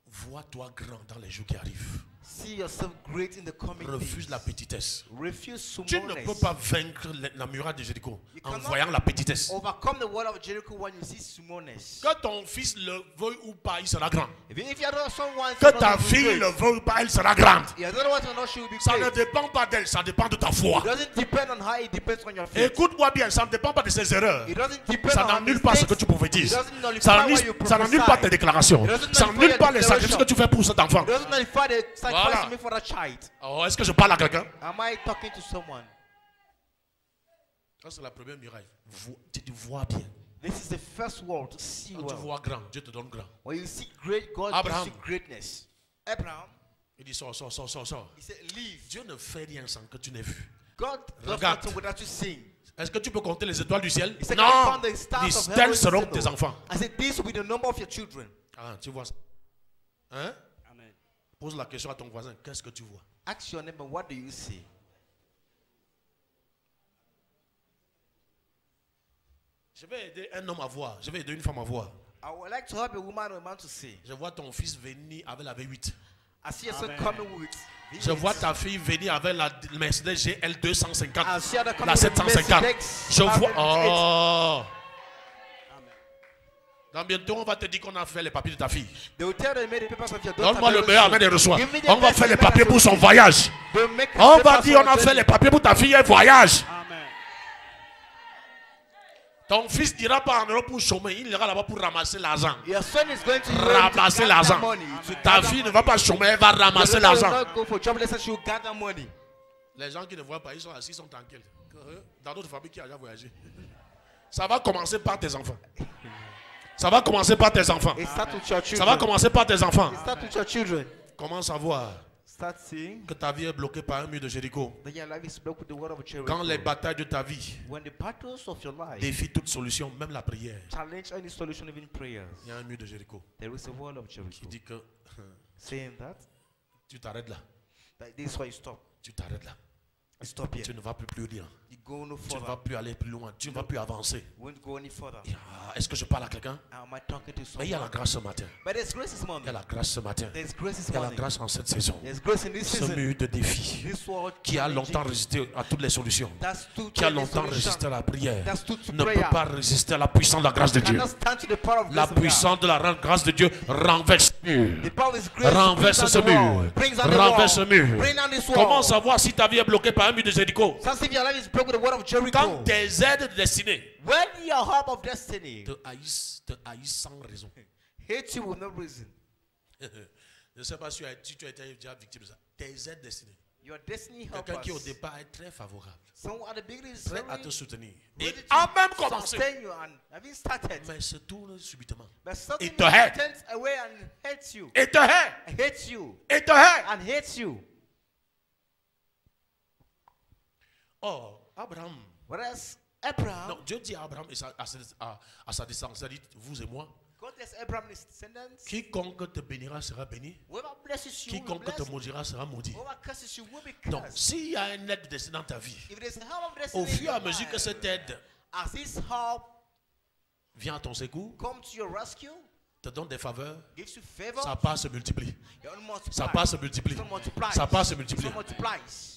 Vois-toi grand dans les jours qui arrivent. See yourself great in the coming Refuse days. la petitesse. Refuse Tu ne peux smallness. pas vaincre la muraille de Jéricho You en cannot voyant la petitesse. Overcome the wall of Jericho when you see smallness. Que ton fils le veuille ou pas, il sera grand. Even if you don't someone, Que ta fille le veuille ou pas, elle sera grande. you don't want to know she will be Ça ne great. dépend pas d'elle, ça dépend de ta foi. It doesn't depend on her, it depends on your faith. Écoute-moi bien, ça ne dépend pas de ses erreurs. It doesn't depend Ça on her n'annule pas ce que mistakes. tu prophétises. It doesn't nullify Ça what you n'annule pas tes prophesy. déclarations. It doesn't Ça nullify n'annule your pas les sacrifices declaration. que tu fais pour cet enfant. It doesn't nullify the sacrifice Voilà. you make for that child. Oh, est-ce que je parle à quelqu'un? Am I talking to someone? Ça, c'est la première muraille. Tu te vois bien. This is the first wall to see Quand tu well. vois grand, Dieu te donne grand. When you see great, God Abraham. gives you greatness. Abraham, Il dit sors, sors, sors, sors, sors. he said, leave. Dieu ne fait rien sans que tu n'aies vu. God does Regarde. nothing without you seeing. Est-ce que tu peux compter les étoiles du ciel? He said, "Can you Non. count the stars Dis, of heaven?" tels He seront said, tes "No." enfants. I said, this will be the number of your children. Ah, tu vois ça? Hein? Amen. Pose la question à ton voisin. Qu'est-ce que tu vois? Ask your neighbor, what do you see? Je vais aider un homme à voir. Je vais aider une femme à voir. I would like to help a woman or a man to see. Je vois ton fils venir avec la V8. I see your son Amen. coming with Je vois ta fille venir avec la Mercedes GL 250. I see her coming La with 750. Mercedes Je vois. 508. Oh. Amen. Dans bientôt, on va te dire qu'on a fait les papiers de ta fille. They will tell them, make the papers of your daughter. Donne-moi le very meilleur soon. avant de reçoit. Give me the On va best faire les and the papiers best pour son of voyage. They'll make the On va papers dire for on a your fait les daughter. papiers pour ta fille et voyage. Amen. Ton fils n'ira pas en Europe pour chômer. Il ira là-bas pour ramasser l'argent. Your son is going to Ramasser gather l'argent. money, to Ta gather fille ne money. va pas chômer, elle va Your ramasser daughter will l'argent. not go for jobless, she will gather money. Les gens qui ne voient pas, ils sont assis, ils sont tranquilles. Dans d'autres familles qui ont déjà voyagé. Ça va commencer par tes enfants. Ça va commencer par tes enfants. It starts with your children. Ça va commencer par tes enfants. It starts with your children. Commence à voir Start seeing que ta vie est bloquée par un mur de Jéricho. that your life is blocked with the word of Jericho. Quand les batailles de ta vie When the battles of your life défient toute solution, même la prière, challenge any solution, even prayers, il y a un mur de Jéricho there is a word of qui Jericho dit que saying that tu t'arrêtes là. this is why you stop. Tu t'arrêtes là. You stop here. Tu ne vas plus dire. You go no Tu ne vas further. plus aller plus loin. Tu ne vas plus avancer. You won't go any further. Ah, est-ce que je parle à quelqu'un? Am I talking to Mais il y a la someone? grâce ce matin. But there's grace this Il y a morning. la grâce ce matin. There's grace this Il y a la morning. grâce en cette saison. There's grace in this Ce season. mur de défi This world qui a longtemps challenging. résisté à toutes les solutions, That's too qui a many longtemps solutions. résisté à la prière, That's too to ne peut prayer. pas résister à la puissance de la grâce de Dieu. Cannot stand to the power of La grace of God. puissance de la grâce de Dieu renverse ce mur. The power is grace. Renverse brings ce down the wall. mur. Brings down the Renverse ce wall. mur. Bring down this wall. Comment savoir si ta vie est bloquée par un mur de Jéricho? Some say your life is broken with the word of Jericho. Quand tes aides destinées When your help of destiny te haïssent sans raison. hates you with no reason, Je ne sais pas si tu as été déjà victime de ça. Tes aides destinées. your destiny Quelqu'un qui au helpers, départ est très favorable, someone at the beginning is prêt à very te soutenir. Et ready a même to commencé. sustain you and having started, Mais se tourne subitement. but something te hate. turns away and hates you, Et te hait. hates you, Et te hait. and hates you. Oh, Abraham. Whereas Abraham, Non, Dieu dit à Abraham et à sa descendance, il dit, vous et moi, God bless Abraham and his descendants. quiconque te bénira sera béni, Whoever blesses you will be quiconque te blessed. maudira sera maudit. Whoever curses you will be Donc, cursed. s'il y a une aide destinée dans ta vie, If there's a help of destiny au in fur et à your mesure que life, cette aide as this help vient à ton secours, come to your rescue, te donne des faveurs, gives you favor, sa part se multiplie. it only multiplies. Sa part se multiplie. It only multiplies. Sa part se It multiplie. only multiplies.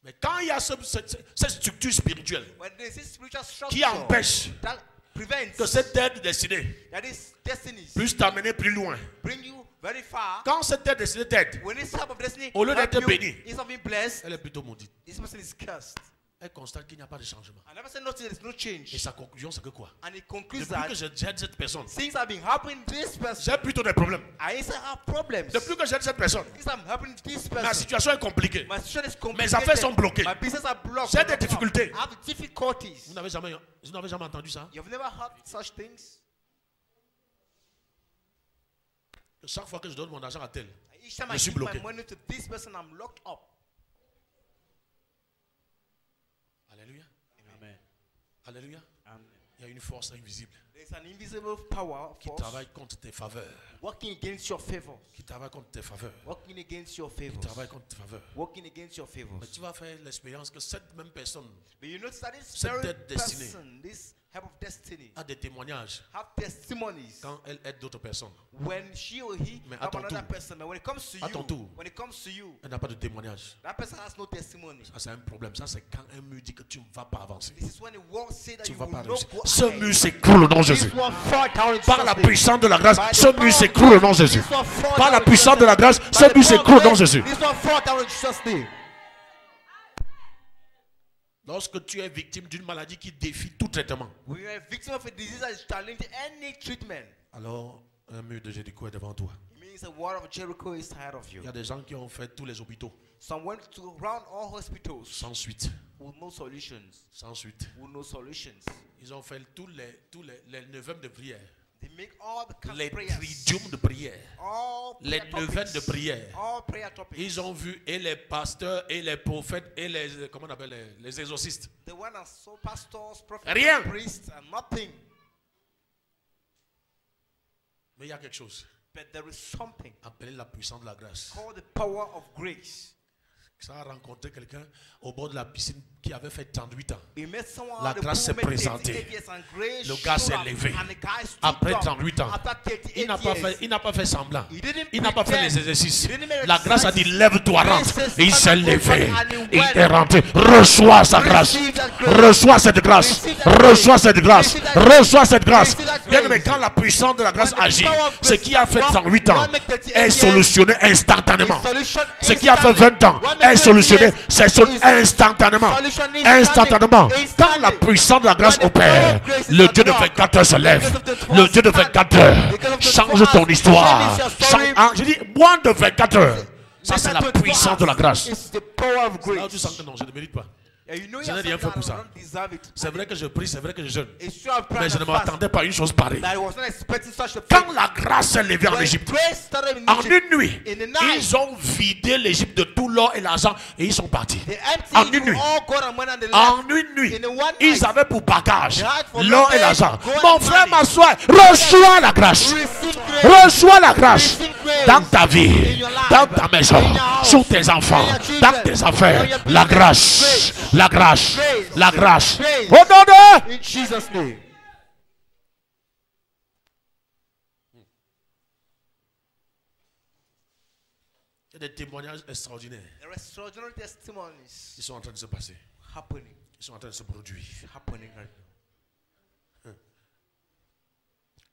Mais quand il y a cette structure spirituelle When there's this spiritual qui structure empêche that prevents que cette aide destinée that these destinies puisse t'amener plus loin, bring you very far, quand cette aide destinée t'aide, when this type of destiny au lieu help d'être you, béni, instead of being blessed, elle est plutôt maudite. this person is cursed. Elle constate qu'il n'y a pas de changement. I never said nothing, there's no Et change. sa conclusion, c'est que quoi? And it concludes Depuis que that j'aide cette personne, things have been happening to this person. j'ai plutôt des problèmes. I used to have problems. Depuis que j'aide cette personne, Things have happened to this ma person. situation est compliquée. My situation is Mes complicated. affaires sont bloquées. My business are blocked. J'ai des difficultés. I have difficulties. Vous n'avez jamais entendu ça? You've never heard such things? Chaque fois que je donne mon argent à tel, Each time Je I suis give my bloqué. money to this person, I'm locked up. alléluia, Amen. alléluia, Amen. il y a une force invisible There's an invisible power qui force travaille contre tes faveurs, working against your favor. qui travaille contre tes faveurs, Working against your qui favors. travaille contre tes faveurs. Working against your favors. Mais tu vas faire l'expérience que cette même personne, But you notice that this Cette very dette destinée. person, this help of destiny, a des témoignages have testimonies. quand elle aide d'autres personnes. When she or he Mais à help ton another tour. person, but when it comes to À ton tour. you, when it comes to you, Elle n'a pas de témoignage. that person has no testimony. Ça, c'est un problème. Ça, c'est quand un mur dit que tu ne vas pas avancer. This is when the world say that Tu you ne vas will pas not réussir. go Ce ahead. mur s'écroule au nom de Jésus. This one fall down in Par Jesus' la name. puissance de la grâce, By the ce mur power of s'écroule au nom de grace, Jésus. this one fall Par la down in puissance Jesus' de la name. grâce, By ce the mur power of s'écroule au nom de grace, Jésus. this one fall down in Jesus' name. Lorsque tu es victime d'une maladie qui défie tout traitement, When you are a victim of a disease that is challenging any treatment, alors un mur de Jéricho est devant toi. it means the wall of Jericho is tired of you. Il y a des gens qui ont fait tous les hôpitaux Some went to round all hospitals sans suite. with no solutions. Sans suite. With no solutions. Ils ont fait tous les neuvaines de prière, They make all the kind les of prayers. tridiums de prière, All les prayer neuvaines topics. de prière. All prayer topics. Ils ont vu et les pasteurs et les prophètes et les, comment on appelle, les exorcistes. The one that saw pastors, prophets, Rien. priests, and nothing. Mais il y a quelque chose. But there is something Appelé la puissance de la grâce. called the power of grace. Ça a rencontré quelqu'un au bord de la piscine qui avait fait 38 ans. He met someone La at the grâce s'est pool, made présentée. 38 years, and grace Le gars showed s'est up, levé. and the guy stood Après up. 38 ans, After 38 il n'a pas fait semblant. He didn't Il n'a pas fait pretend. les exercices. He didn't make La grâce a dit exercises. lève-toi, rentre. Grace says, Et il s'est stand up, levé. and he Il went. est rentré. Reçois sa grâce. Receive that grace. Reçois cette grâce. Receive that grace. Reçois cette grâce. Receive that grace. Reçois cette grâce. Receive that Bien grace. aimé, quand la puissance de la grâce When the agit, power of ce grace qui a fait one- 38 ans one make 38 est years, solutionné instantanément. Solution Ce qui a fait 20 ans One est make solutionné, 20 c'est years. instantanément. Solution Instantanément. instantly. Quand la puissance de la grâce When the power opère, of grace is le at Dieu de work, 24 heures se lève. because of the 12 Le Dieu de 24 heures because of the change 12 ton histoire. change your story. Je dis, moins de 24 heures. Ça, c'est la 24 puissance de la grâce. It's the power of Là où grace. tu sens que non, je ne mérite pas. Yeah, you know Je you n'ai have rien fait pour something ça. that I don't deserve it. C'est vrai que je prie, c'est vrai que je jeûne. It's true, I'm praying Mais je ne and fast, m'attendais pas à une chose pareille. that I was not expecting such a Quand thing. la grâce s'est levée en When Égypte, grace started in en Egypt, une nuit, in the night, ils ont vidé l'Égypte de tout l'or et l'argent et ils sont partis. they En emptied une nuit. all gold and money and they En left. une nuit, In the one ils night, avaient pour bagage they had for l'or et luggage, l'argent. gold Mon and frère, money. ma soeur, reçois la grâce. Receive grace. Reçois la grâce Receive grace. dans ta vie, In your life, dans ta maison, in your house, sur tes enfants, in your children, dans tes affaires. in your La business. grâce, Grace. la grâce, Grace. la grâce. Grace. Au nom de... In Jesus' name. Il y a des témoignages extraordinaires. There are extraordinary testimonies Ils sont en train de se passer. happening. Ils sont en train de se produire. Happening right now.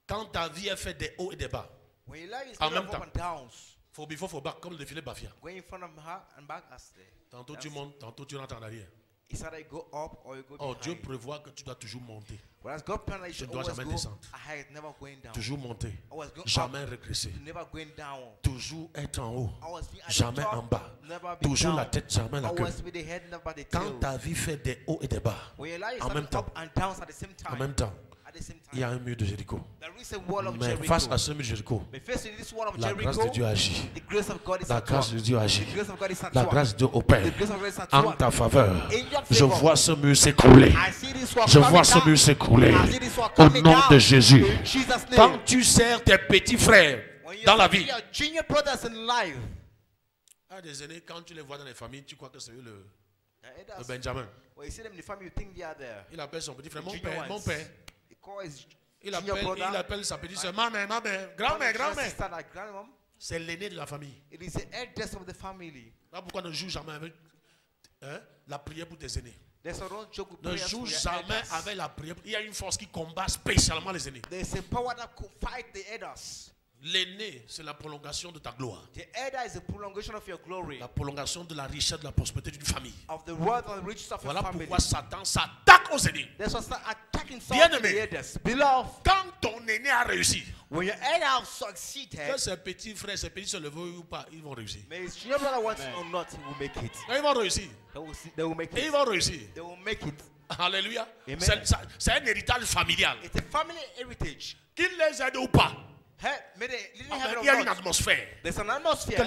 Quand ta vie est faite des hauts et des bas, When your life is En full même of temps. up and downs, faut before, faut back, comme le défilé Bafia. going in front of her and back as there. Tantôt tu montes, tantôt tu rentres en arrière. It's either you go up or you go Oh, Dieu behind. prévoit que tu dois toujours monter. Whereas God planned that you Tu should dois always jamais go descendre. ahead, never going down. Toujours monter. Always go Jamais up, régresser. never going down. Toujours être en haut. Always be at the Jamais top, en bas. never be Toujours down. la tête, jamais la queue. Always be the head, never the Quand tail. ta vie fait des hauts et des bas, When your life is en même temps, up and downs at the same en time, même temps, at the same il y a time, un mur de Jéricho. there is a wall of Mais Jericho. face à ce mur de Jéricho, But facing this wall of la grâce de Jericho, Dieu agit. the grace of God is La at grâce work. de Dieu agit. The grace of God is at La work. grâce de Dieu The opère grace of God is at en work. ta faveur. In your Je favor. vois ce mur s'écrouler. I see this wall Je coming vois ce down. mur s'écrouler. I see this wall Au coming nom down. de Jésus. In Jesus' name. Quand tu sers tes petits frères When you dans la see vie, your junior brothers in life, à des années, quand tu les vois dans les familles, tu crois que c'est eux le elders, Benjamin. when you see them in the family, you think they are there. Il appelle son petit frère, The mon junior père, mon ones. père. He calls his Il junior brother. appelle sa petite soeur, ma mère, grand-mère, grand-mère. Sister, like grandmom. C'est l'aîné de la famille. It is the eldest of the family. Voilà pourquoi ne joue jamais avec la prière pour tes aînés. There's a don't joke with Ne prayers joue for your jamais elders. avec la prière. Il y a une force qui combat spécialement les aînés. There's a power that could fight the elders. L'aîné, c'est la prolongation de ta gloire. The elder is a prolongation of your glory, La prolongation de la richesse, de la prospérité d'une famille. of the wealth and riches of Voilà your family. pourquoi Satan s'attaque aux aînés. That's why start attacking some Bien of the aimé. elders. Beloved, Quand ton aîné a réussi, when your elder have succeeded, que ses petits frères, ses petits se lèvent ou pas, ils vont réussir. may his junior brother wants or not, he will make it. Ils vont réussir. They will make Et ils it. vont réussir. They will make it. Alléluia. Amen. C'est un héritage familial. It's a family heritage. Qu'il les aide ou pas, Hey, may they didn't have it il y a or une not. atmosphère There's an atmosphere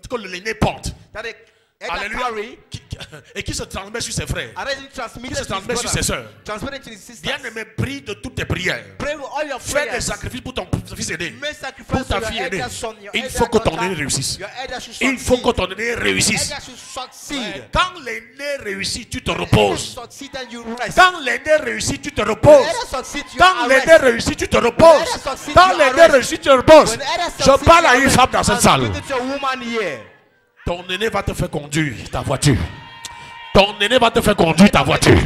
que l'aîné porte. that the elder Alléluia. carry Qui et qui se transmet sur ses frères, And then transmit qui it se to his transmet sur ses brother. soeurs. Transmit it to his sisters. Bien-aimé, prie de toutes tes prières. Pray with all your Fais des prayers. sacrifices pour ton fils aîné, Make pour sacrifice ta for fille your aînée. elder son, your Il elder faut que ton daughter. aîné réussisse. Your elder should Il faut succeed. que ton aîné réussisse. Elder should succeed. Quand l'aîné réussit, tu te Elder reposes. succeed and you rest. Quand l'aîné réussit, tu te reposes. Elder succeed, you Quand are l'aîné rest. réussit, tu te reposes. Quand l'aîné réussit, tu te reposes. When elder Je succeed, parle à you une are femme dans rest. cette I'm salle. speaking to a woman here. Ton aîné va te faire conduire ta voiture. Ton aîné va te faire conduire ta voiture.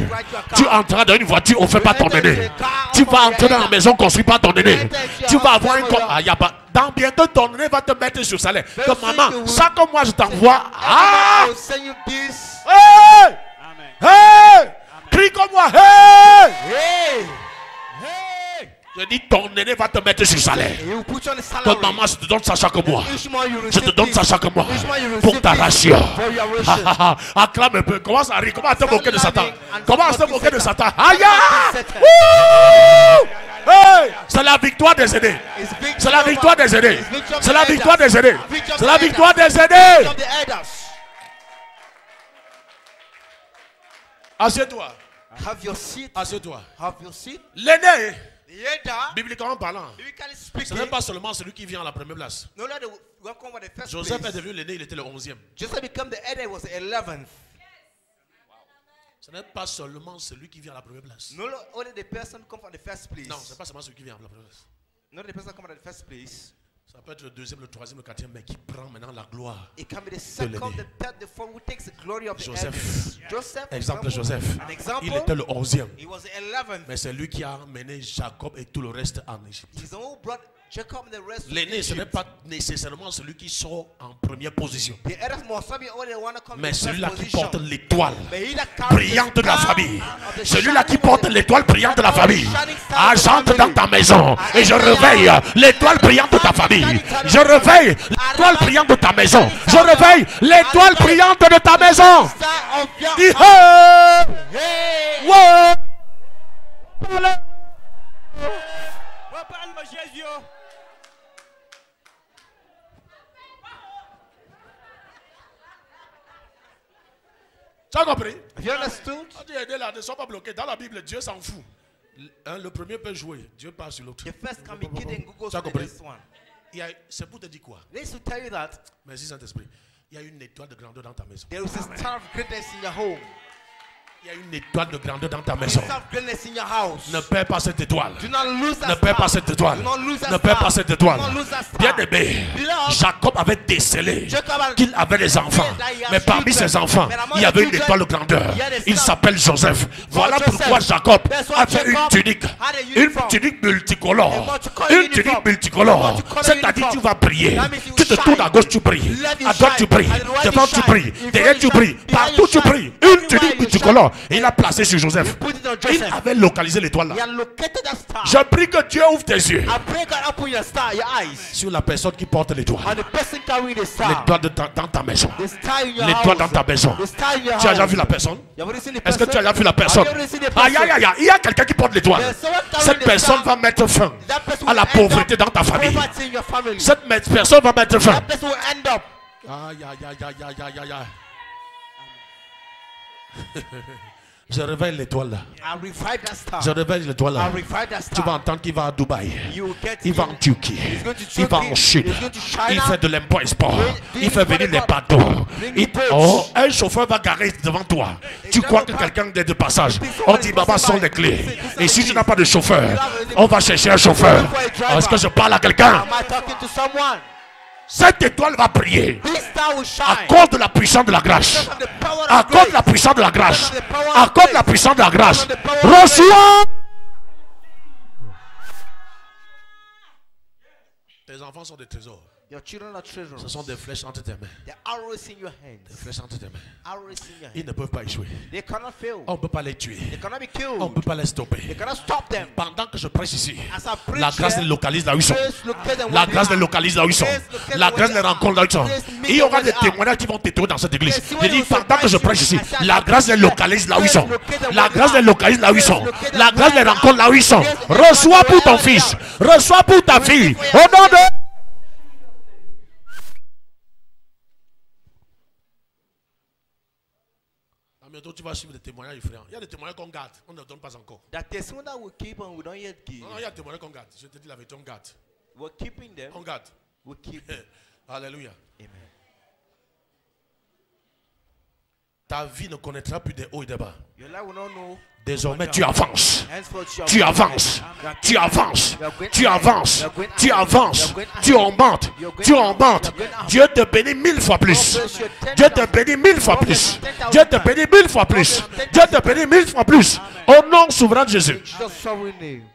Tu entreras dans une voiture, on ne fait pas ton aîné. Tu vas entrer dans la maison construite par ton aîné. Tu vas avoir dans bientôt, ton aîné va te mettre sur salaire. Comme maman, chaque mois je t'envoie. Ah! I will send you this. Hey! Amen. Hey! Crie comme moi. Hey! Hey! Je dis, ton aîné va te mettre sur salaire. He will put you on the salary. Comme maman, je te donne ça chaque mois. Each month you Je receive te donne ça this. chaque mois. Each month you Pour receive ta this ration. for your ration. Acclame un peu. Commence à rire. Commence à te moquer de Satan. Commence à te moquer de Satan. Aïe! Satan. Wouh! Hey! C'est la victoire des aînés. It's victory C'est la victoire des aînés. It's victory of C'est the la victoire elders. des aînés. Victory of C'est the la victoire elders. des aînés. Victory of the elders. Assieds-toi. Have your seat. Assieds-toi. Have your seat. L'aîné, The elder, bibliquement parlant, biblically ce speaking, n'est pas seulement celui qui vient à la première place. no longer welcome for the first Joseph est place. devenu l'aîné, il était le 11e. Joseph became the elder, he was the 11th. Ce n'est pas seulement celui qui vient à la première place. No only the person come from the first place. Non, ce n'est pas seulement celui qui vient à la première place. Not the person come from the first place. Ça peut être le deuxième, le troisième, le quatrième, mais qui prend maintenant la gloire. It can be the second, the third, the fourth, who takes the glory of the Joseph. elders. Joseph, Exemple example, Joseph. An example, Il était le 11e. he was the 11th. Mais c'est lui qui a amené Jacob et tout le reste en Égypte. He's the one who brought Jacob and the rest. L'aîné, ce n'est pas nécessairement celui qui sort en première position, The elders must not be only the one that comes mais in first celui-là qui position. porte l'étoile But he that carries brillante de the la star famille. of the Celui-là qui shining porte of the- l'étoile brillante de la famille. shining star of the Agente family. dans ta maison et je réveille l'étoile brillante de ta famille. Je réveille l'étoile brillante de ta maison. Je réveille l'étoile brillante de ta maison. Star of your Dis hey! Hey! Ouais! Reparle-moi Jésus. Tu as compris? Have you understood? On dit aider là, ne sois pas bloqué. Dans la Bible, Dieu s'en fout. Le premier peut jouer, Dieu passe sur l'autre. The first can be kid and Google Tu as to the compris? next one. C'est pour te dire quoi? This will tell you that Merci Saint-Esprit. Il y a une étoile de grandeur dans ta maison. there is a star of greatness in your home. Il y a une étoile de grandeur dans ta There is maison. a star of greatness in your house. Ne perds pas cette étoile. Do not lose that Ne perds pas star. cette étoile. Do not lose that Ne perds star. pas cette étoile. Do not lose that star. Bien aimé, Beloved, Jacob avait décelé Jacob had qu'il avait des enfants. that he has Mais parmi children. ses enfants, But among il y avait the une children, étoile de grandeur. he had a Il star. s'appelle Joseph. Voilà Joseph. pourquoi Jacob That's why a fait une Jacob tunique. had a Une uniform. tunique multicolore. A multicolor Une uniform. tunique multicolore. A multicolor C'est-à-dire uniform. tu vas prier. That means you Tu te shine. tournes à gauche, tu pries. Let you À droite, tu shine. pries. At the right, Devant, you tu shine. pries. In front, Derrière, you tu shine. pries. Behind, Partout, you tu shine. pries. Une Everywhere, tunique you multicolore. Et il a placé sur Joseph. Put it on Il Joseph. avait localisé l'étoile là. He had located that star. Je prie que Dieu ouvre tes yeux I pray God open your star, your eyes. sur la personne qui porte l'étoile. And the person carrying the star. L'étoile dans ta maison. The star in your L'étoile house. dans ta maison. The star in your Tu as déjà house. vu la personne? You have already seen the Est-ce que person? tu as déjà vu la personne? Have you already seen the Aïe, person? aïe, aïe, il y a quelqu'un qui porte l'étoile. There's someone carrying Cette the personne star. va mettre fin That person à la will end pauvreté up dans ta famille. poverty in your family. Cette personne va mettre fin. That person will end up. Aïe, aïe, aïe, aïe, aïe, aïe, aïe, aïe. Je réveille l'étoile là. I revive that star. Je réveille l'étoile I là. revive that Tu vas star. entendre qu'il va à Dubaï. You will get Il va en Turquie. He's going to Il va Turkey. en Chine. He's going to China. Il fait de l'import-export. Bring Il fait venir les bateaux. Bring boats. Oh, un chauffeur va garer devant toi. Tu crois que quelqu'un est de passage. On dit, maman, sont les clés. Et si tu n'as pas de chauffeur, on va chercher un chauffeur. Est-ce que je parle à quelqu'un? Am I talking to someone? Cette étoile va briller This star will à shine. cause de la puissance de la grâce. Because of the power À of cause de la grace. puissance de la grâce. Because of the power À of cause de la grace. puissance de la grâce. Because of the power of Reçois. Tes enfants sont des trésors. Your children are treasures. Ce sont des flèches entre tes mains. They're arrows in your Des hands. flèches entre tes mains. Arrows in your Ils hands. ne peuvent pas échouer. They cannot fail. On ne peut pas les tuer. They cannot be On ne killed. peut pas les stopper. They cannot stop them. Pendant que je prêche ici, As I preach la grâce here, les localise là où ils sont. grace locate them La where they grâce les are. localise là où ils sont. Grace locate La them grâce where les they rencontre là où ils sont. Grace meet Il y aura them des where they are. témoignages qui vont t'étonner dans cette église. Yes, Je when dis, you pendant que je surprise prêche you, ici, I said, la grâce les localise là où ils sont. Grace locate them La where they grâce are. les localise là où ils sont. Grace locate them La grâce where les they rencontre là où ils sont. Grace locate them Reçois pour ton where they fils. are. Reçois pour ta fille. Au nom de... À bientôt, tu vas suivre des témoignages, frère. Il y a des témoignages qu'on garde, on ne donne pas encore. That testimony that we keep and we don't yet give. Non, il y a des témoignages qu'on garde. Je te dis la vérité, on garde. We're keeping them. On garde. We keep them. Alléluia. Amen. Ta vie ne connaîtra plus des hauts et des bas. Your life will not know. Désormais, tu avances. Henceforth, Tu avances. Tu avances. Tu avances. Tu avances. Tu augmentes. Tu augmentes. Dieu te bénit 1000 fois plus. Dieu te bénit 1000 fois plus. Dieu te bénit 1000 fois plus. Dieu te bénit 1000 fois plus. Au nom souverain de Jésus. Jesus' sovereign name.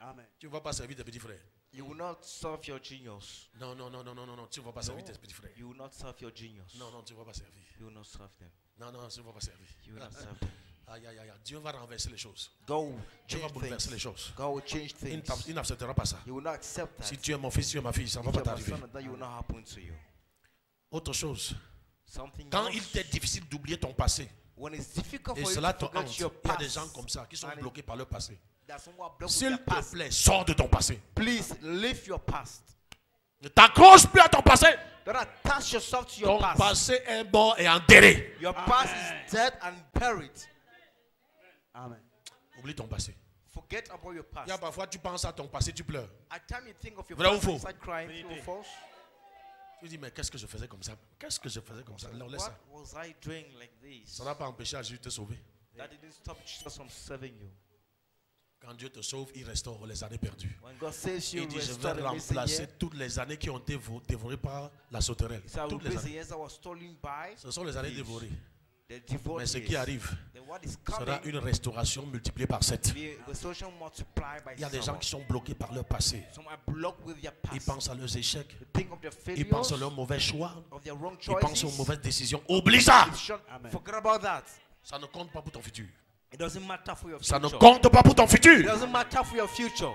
Amen. Tu ne vas pas servir tes petits frères. You will not serve your genius. Non, non, non, non, non, non, non. Tu ne vas pas servir tes petits frères. You will not serve your genius. Non, non, tu ne vas pas servir. You will not serve them. Non, non, tu ne vas pas servir. You will not serve them. Aïe, aïe, aïe. Dieu va renverser les choses. God will Dieu va change bouleverser les things. choses. God will change things. Il n'acceptera pas ça. You will not accept that. Si tu es mon fils, tu es ma fille, ça ne va If pas you're my t'arriver. son, that will not happen to you. Autre chose. Something Quand else. il t'est difficile d'oublier ton passé, When it's difficult et for you cela to te forget hante, your il y a past, des gens comme ça qui sont and it- bloqués par leur passé. that someone blocked with S'il their te past, plaît, sors de ton passé. please leave your past. Ne t'accroche plus à ton passé. Don't attach yourself to your Ton past. passé est mort et enterré. Your past is dead and buried. Amen. Oublie ton passé. Forget about your Il y a past. parfois, tu penses à ton passé, tu pleures. At time you think of your Vrai ou past, faux? you start crying. True or false? Tu dis, mais qu'est-ce que je faisais comme ça? Qu'est-ce que je faisais comme ça? Alors laisse ça. What was I doing like this? Ça n'a pas empêché à Jésus de te sauver. That didn't stop Jesus from serving you. Quand Dieu te sauve, il restaure les années perdues. When God saves you, Il dit, je restore vais the missing remplacer year. toutes les années qui ont été dévorées par la sauterelle. So I will Toutes les replace the années. years that were stolen by Ce sont les années thieves. dévorées. The devoted Mais ce qui years. arrive Then what is sera coming une restauration multipliée par 7. be a restoration multiplied by Il y a des gens seven. qui sont bloqués par leur passé. Some are blocked with their Ils past. pensent à leurs échecs. They think of their Ils pensent failures, à leurs mauvais choix. of their wrong Ils pensent aux choices. mauvaises décisions. Oublie ça. Amen. Forget about that. Ça ne compte pas pour ton futur. It doesn't matter for your Ça ne future. compte pas pour ton It futur. doesn't matter for your future.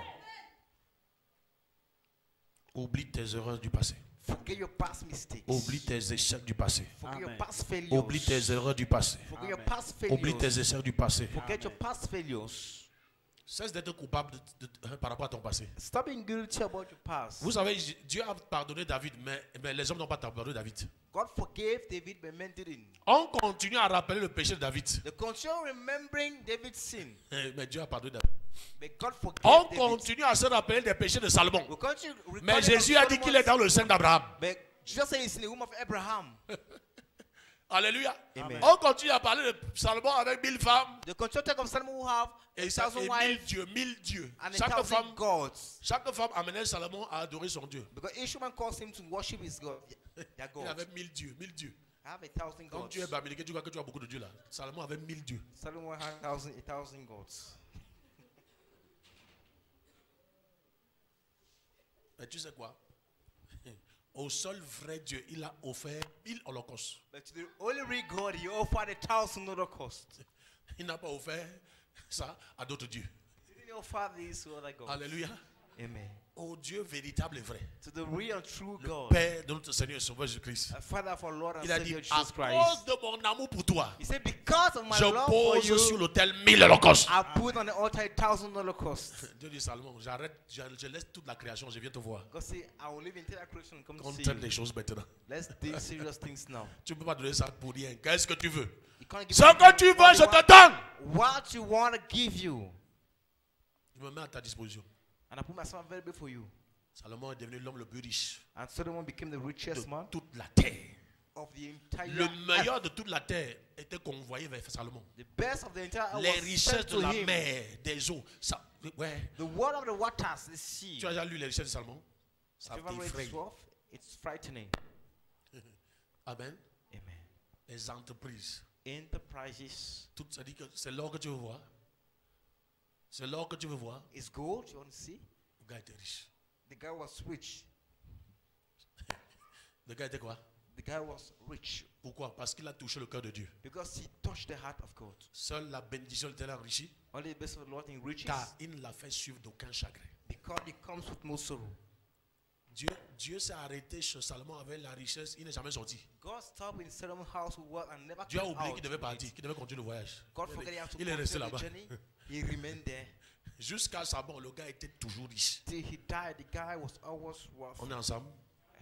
Oublie tes erreurs du passé. Forget your past mistakes. Oublie tes échecs du passé. Forget your Amen. past failures. Oublie tes erreurs du passé. Forget your Amen. past failures. Oublie tes échecs du passé. Forget your past failures. Cesse d'être coupable par rapport à ton passé. Stop being guilty about your past. Vous savez, Dieu a pardonné David, mais les hommes n'ont pas pardonné David. God forgave David, but men didn't. On continue à rappeler le péché de David. They continue remembering David's sin, Mais Dieu a pardonné David. but God forgave On David. continue à se rappeler des péchés de Salomon. We continue Mais recording Jésus of a dit qu'il est dans le sein d'Abraham. But Jesus said he's in the womb of Abraham. Alléluia. Amen. On continue à parler de Salomon avec 1000 femmes The contract of Solomon who have et 1,000 1000 wives dieux, 1000 dieux. and Chaque 1,000 femme gods. amenait Salomon à adorer son Dieu. Because each woman calls him to worship his God, their Il God. avait 1000 dieux, 1000 dieux. I have 1,000 Comme gods. tu es bamileke, tu vois que tu as beaucoup de dieux là. Salomon avait 1000 dieux. Solomon had 1,000 gods. Mais tu sais quoi? Au seul vrai Dieu, il a offert 1000 holocaustes. But to the only real God, he offered 1,000 holocaust. Il n'a pas offert ça à d'autres dieux. He didn't offer this to other gods. Alléluia. Amen. Au Dieu véritable et vrai. To the real and true Le God. Père de notre Seigneur et Sauveur Jésus-Christ. A Father for Lord and Il a dit, Savior à Jesus Christ. cause de mon amour pour toi, He said, because of my je love for pose you, sur l'autel 1000 holocaustes. I put on the altar 1,000 holocausts. Dieu dit Salomon, j'arrête, je laisse toute la création, je viens te voir. God said, I will live in that creation and come On to see traite you. les choses maintenant. Let's do serious things now. Tu ne peux pas donner ça pour rien. Qu'est-ce que tu veux? You can't give Ce me que tu veux, what je you te want- donne. What you want to give you. Je me mets à ta disposition. And I put myself available for you. Salomon est devenu l'homme le plus riche And Solomon became the richest de man toute la terre. of the entire Le earth. meilleur de toute la terre était convoyé vers Salomon. The best of the entire earth Les was richesses sent de to la him. mer, des eaux. Ça, ouais. The word of the waters, the sea. Tu as déjà lu les richesses de Salomon? Ça If you ever read t'effraie. this wealth, it's frightening. Amen. Amen. Les entreprises. Enterprises Tout ça dit que c'est l'or que tu veux voir. C'est l'or que tu veux voir. is gold. You want to see? Le gars était riche. The guy was rich. Le gars était quoi? The guy was rich Pourquoi? Parce qu'il a touché le cœur de Dieu. because he touched the heart of God. Seule la bénédiction de l'enrichi, Only the best of the Lord in riches car il ne l'a fait suivre d'aucun chagrin. because it comes with no sorrow. Dieu s'est arrêté chez Salomon avec la richesse, il n'est jamais sorti. God stopped in Solomon's house with wealth and never Dieu a came oublié out qu'il devait with partir, it. qu'il devait continuer le voyage. God forgot he had to Il est resté continue là-bas. the journey. He remained there Jusqu'à Salomon, le gars était toujours riche. till he died. The guy was always worth. On est ensemble?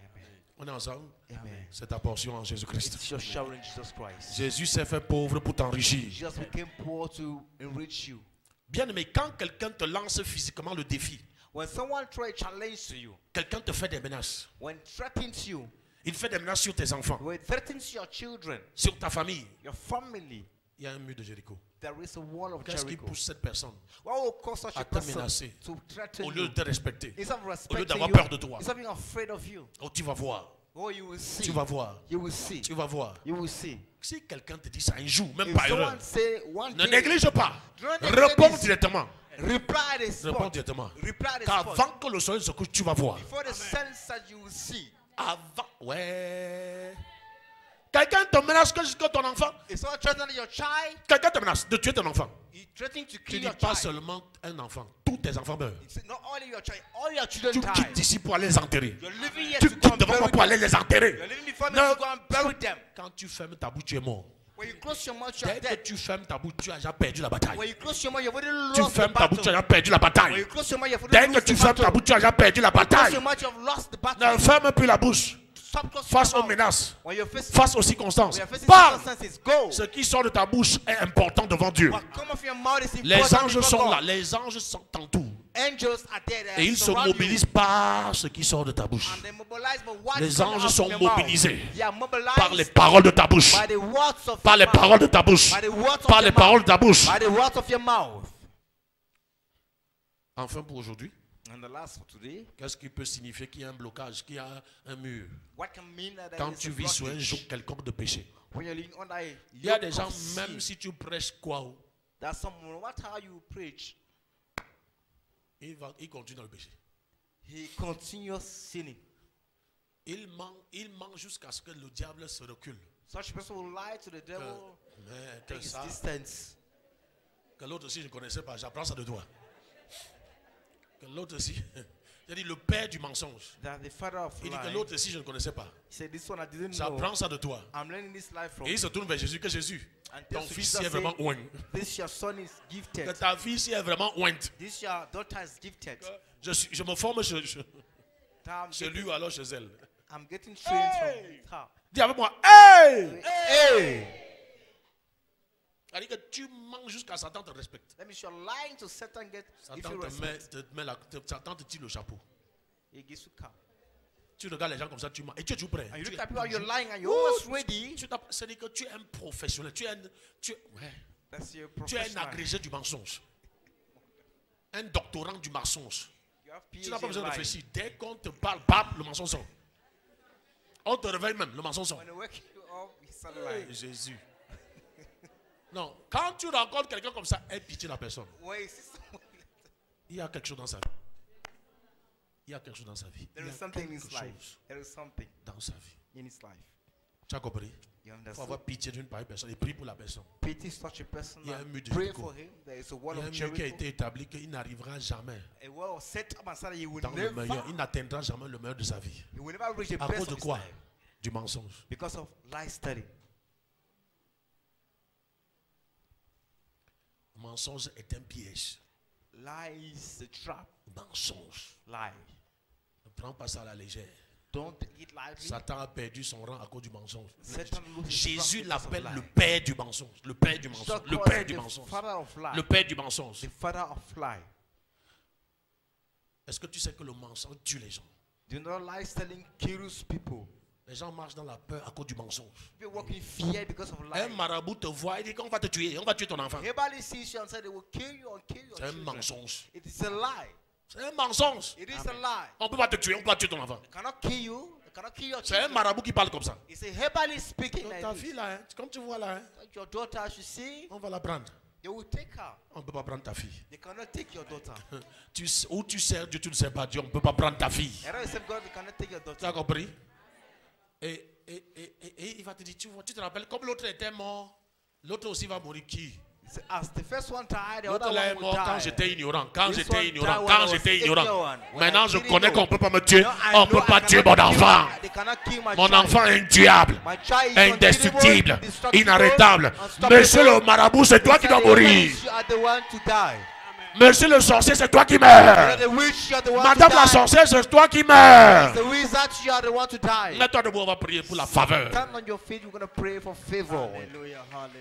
Amen. On On est ensemble? Amen. C'est ta portion en Jésus-Christ. It's your share in Jesus Christ. Jésus s'est fait pauvre pour t'enrichir. Jesus became poor to enrich you. Bien aimé, quand quelqu'un te lance physiquement le défi, When someone tries to challenge to you, quelqu'un te fait des menaces, when it threatens you, il fait des menaces sur tes enfants, when it threatens your children, sur ta famille, your family, il y a un mur de Jéricho. there is a wall of Qu'est-ce qui Jericho. pousse cette personne What will cause such à a te person menacer to threaten au lieu you? de te respecter? Instead of Au lieu respecting d'avoir you, peur de toi. instead of being afraid of you, Oh, tu vas voir, oh, you will see. tu vas voir, You will see. tu vas voir. You will see. Si quelqu'un te dit ça un jour, même If pas erreur, someone say one ne day, néglige pas. do not neglect Réponds this. directement. Reply the Réponds spot. directement. Reply the spot. Qu'avant que le soleil se couche, tu vas voir. Before the sun sets, you will see. Avant, ouais. Quelqu'un te menace que ton enfant. If someone threatens your child, Quelqu'un te menace de tuer ton enfant. he threatening to Tu kill dis your pas child. seulement un enfant. Tous tes enfants meurent. He said, not only your child, all your children Tu die. quittes ici pour aller les enterrer. You're living here Tu to go quittes and devant moi bury pour aller them. les enterrer. You're living before me Non. to go and bury them. Quand tu fermes ta bouche, tu es mort. When you close your mouth, you're Dès que dead. tu fermes ta bouche, tu as déjà perdu la bataille. When you close your mouth, you've already Tu lost the fermes ta bouche, tu as battle. déjà perdu la When bataille. you close your mouth, you've Dès already que lost tu the fermes ta battle. bouche, tu as déjà perdu la Close bataille. your mouth, you've lost the Ne battle. ferme plus la bouche. Stop closing Face your aux mouth. menaces, When you're facing, face aux circonstances. when you're facing Parle. circumstances, go. Ce qui sort de ta bouche est important devant Dieu. What come off your mouth is Les important anges before sont God. là, les anges sont t'entourent. Angels are there. Et ils se surround you. mobilisent par ce qui sort de ta bouche. And they mobilize, but what Les comes anges out sont of your mouth? mobilisés They are mobilized par les paroles de ta bouche. by the words of Par les your mouth. paroles de ta bouche. By the words of Par your les paroles de mouth. ta bouche. By the words of your mouth. Enfin pour aujourd'hui, And the last for today, qu'est-ce qui peut signifier qu'il y a un blocage, qu'il y a un mur? what can mean that there Quand is tu a vis sur un blockage? joug quelconque de péché. When you're living under a Il y a yoke des gens, of sin, même si tu prêches quoi, that someone, no matter how you preach, il continue dans le péché. he continues sinning. Il ment jusqu'à ce que le diable se recule. Such a person will lie to the devil, Mais take que his ça, distance. que l'autre aussi je ne connaissais pas, j'apprends ça de toi. Que l'autre aussi, j'ai dit le père du mensonge. That the father of Il dit que lie. l'autre aussi je ne connaissais pas. He said, this one I didn't know. J'apprends ça de toi. I'm learning this life from Et il se tourne vers Jésus, que Jésus, And ton tells fils Jesus, est vraiment say, oint. this your son is Que gifted. ta fille est vraiment oint. This your daughter is gifted. Je me forme chez I'm lui ou alors chez elle. I'm getting trained from her. Dis avec moi, hey! Hey! C'est-à-dire que tu mens jusqu'à Satan te respecte. That means you're lying to Satan. If Satan you te respect, Satan te tire le chapeau. he gives you calm. Tu regardes les gens comme ça, tu mens. Et tu es toujours prêt. And you Tu look es- at people, you're lying, and you're always ready. C'est-à-dire que tu es un professionnel. Ouais. That's your Tu es un professional. agrégé du mensonge. Un doctorant du mensonge. You have Tu n'as pas PhD besoin de in lying. réfléchir. Dès qu'on te parle, bam, le mensonge sort. On te réveille même, le mensonge sort. When they wake you up, it's a Hey, lie. Jésus. Non, quand tu rencontres quelqu'un comme ça, aie pitié de la personne. When you see someone, Il y a quelque chose dans sa vie. Il y a quelque chose dans sa vie. there Il y is a something in quelque his life. chose There is something dans sa vie. in his life. Tu as compris? You Il faut understand? avoir pitié d'une pareille personne et prier pour la personne. Pity such a person. Il y a un mur de Pray Jéricho. for him. There is a Il wall y a un of mur qui a Jericho. été établi qu'il n'arrivera jamais A wall set up and said that he will dans le meilleur. never, Il n'atteindra jamais le meilleur de sa vie. he will never reach the À best cause de of his quoi? life Du mensonge. because of lie study. Le mensonge est un piège. Lie is a trap. Mensonge. Lie. Ne prends pas ça à la légère. Don't eat lightly. Satan a perdu son rang à cause du mensonge. Satan loses his Jésus rank because of l'appelle lie. le père du mensonge. Le père du mensonge. Jesus Le calls père him du the mensonge. father of lie. Le père du mensonge. The father of lie. Est-ce que tu sais que le mensonge tue les gens? Do you know lie telling kills people? Les gens marchent dans la peur à cause du mensonge. People walk in fear because of Un lie. marabout te voit et dit qu'on va te tuer. On va tuer ton enfant. Everybody sees you and says they will kill you and kill your C'est un children. mensonge. It is a lie. C'est un mensonge. It is a lie. On ne peut pas te tuer. On peut pas tuer ton enfant. They cannot kill you. They cannot kill your C'est un children. marabout qui parle comme ça. It's a everybody speaking Donc, like ta this. fille là, hein, comme tu vois là, hein, Like your daughter, as you see, on va la prendre. they will take her. On ne peut pas prendre ta fille. They cannot take your daughter. Où tu sers Dieu, tu ne sais pas Dieu. On ne peut pas prendre ta fille. I don't accept God, they cannot take your Tu as daughter. compris? Et il va te dire, tu te rappelles, comme l'autre était mort, l'autre aussi va mourir qui? He said, as the first one died, the L'autre other là est one will mort quand die. j'étais ignorant. Quand This j'étais one ignorant. died when Quand I was j'étais ignorant. ignorant. When Maintenant, I je didn't connais know. qu'on ne peut pas me tuer. Now I On ne know peut pas I tuer cannot mon kill enfant. my- They cannot kill my Mon child. enfant est intuable, My child is indestructible, indestructible, inarrêtable. unstoppable. Monsieur le marabout, c'est toi qui dois He said, mourir. You are the one to die. Monsieur le sorcier, c'est toi qui You're meurs. the witch, you're the one Madame to la die. sorcière, c'est toi qui meurs. The wizard, you are the one to die. Mets-toi debout, on va prier pour la faveur. Stand on your feet, we're going to pray for favor. Alléluia, alléluia.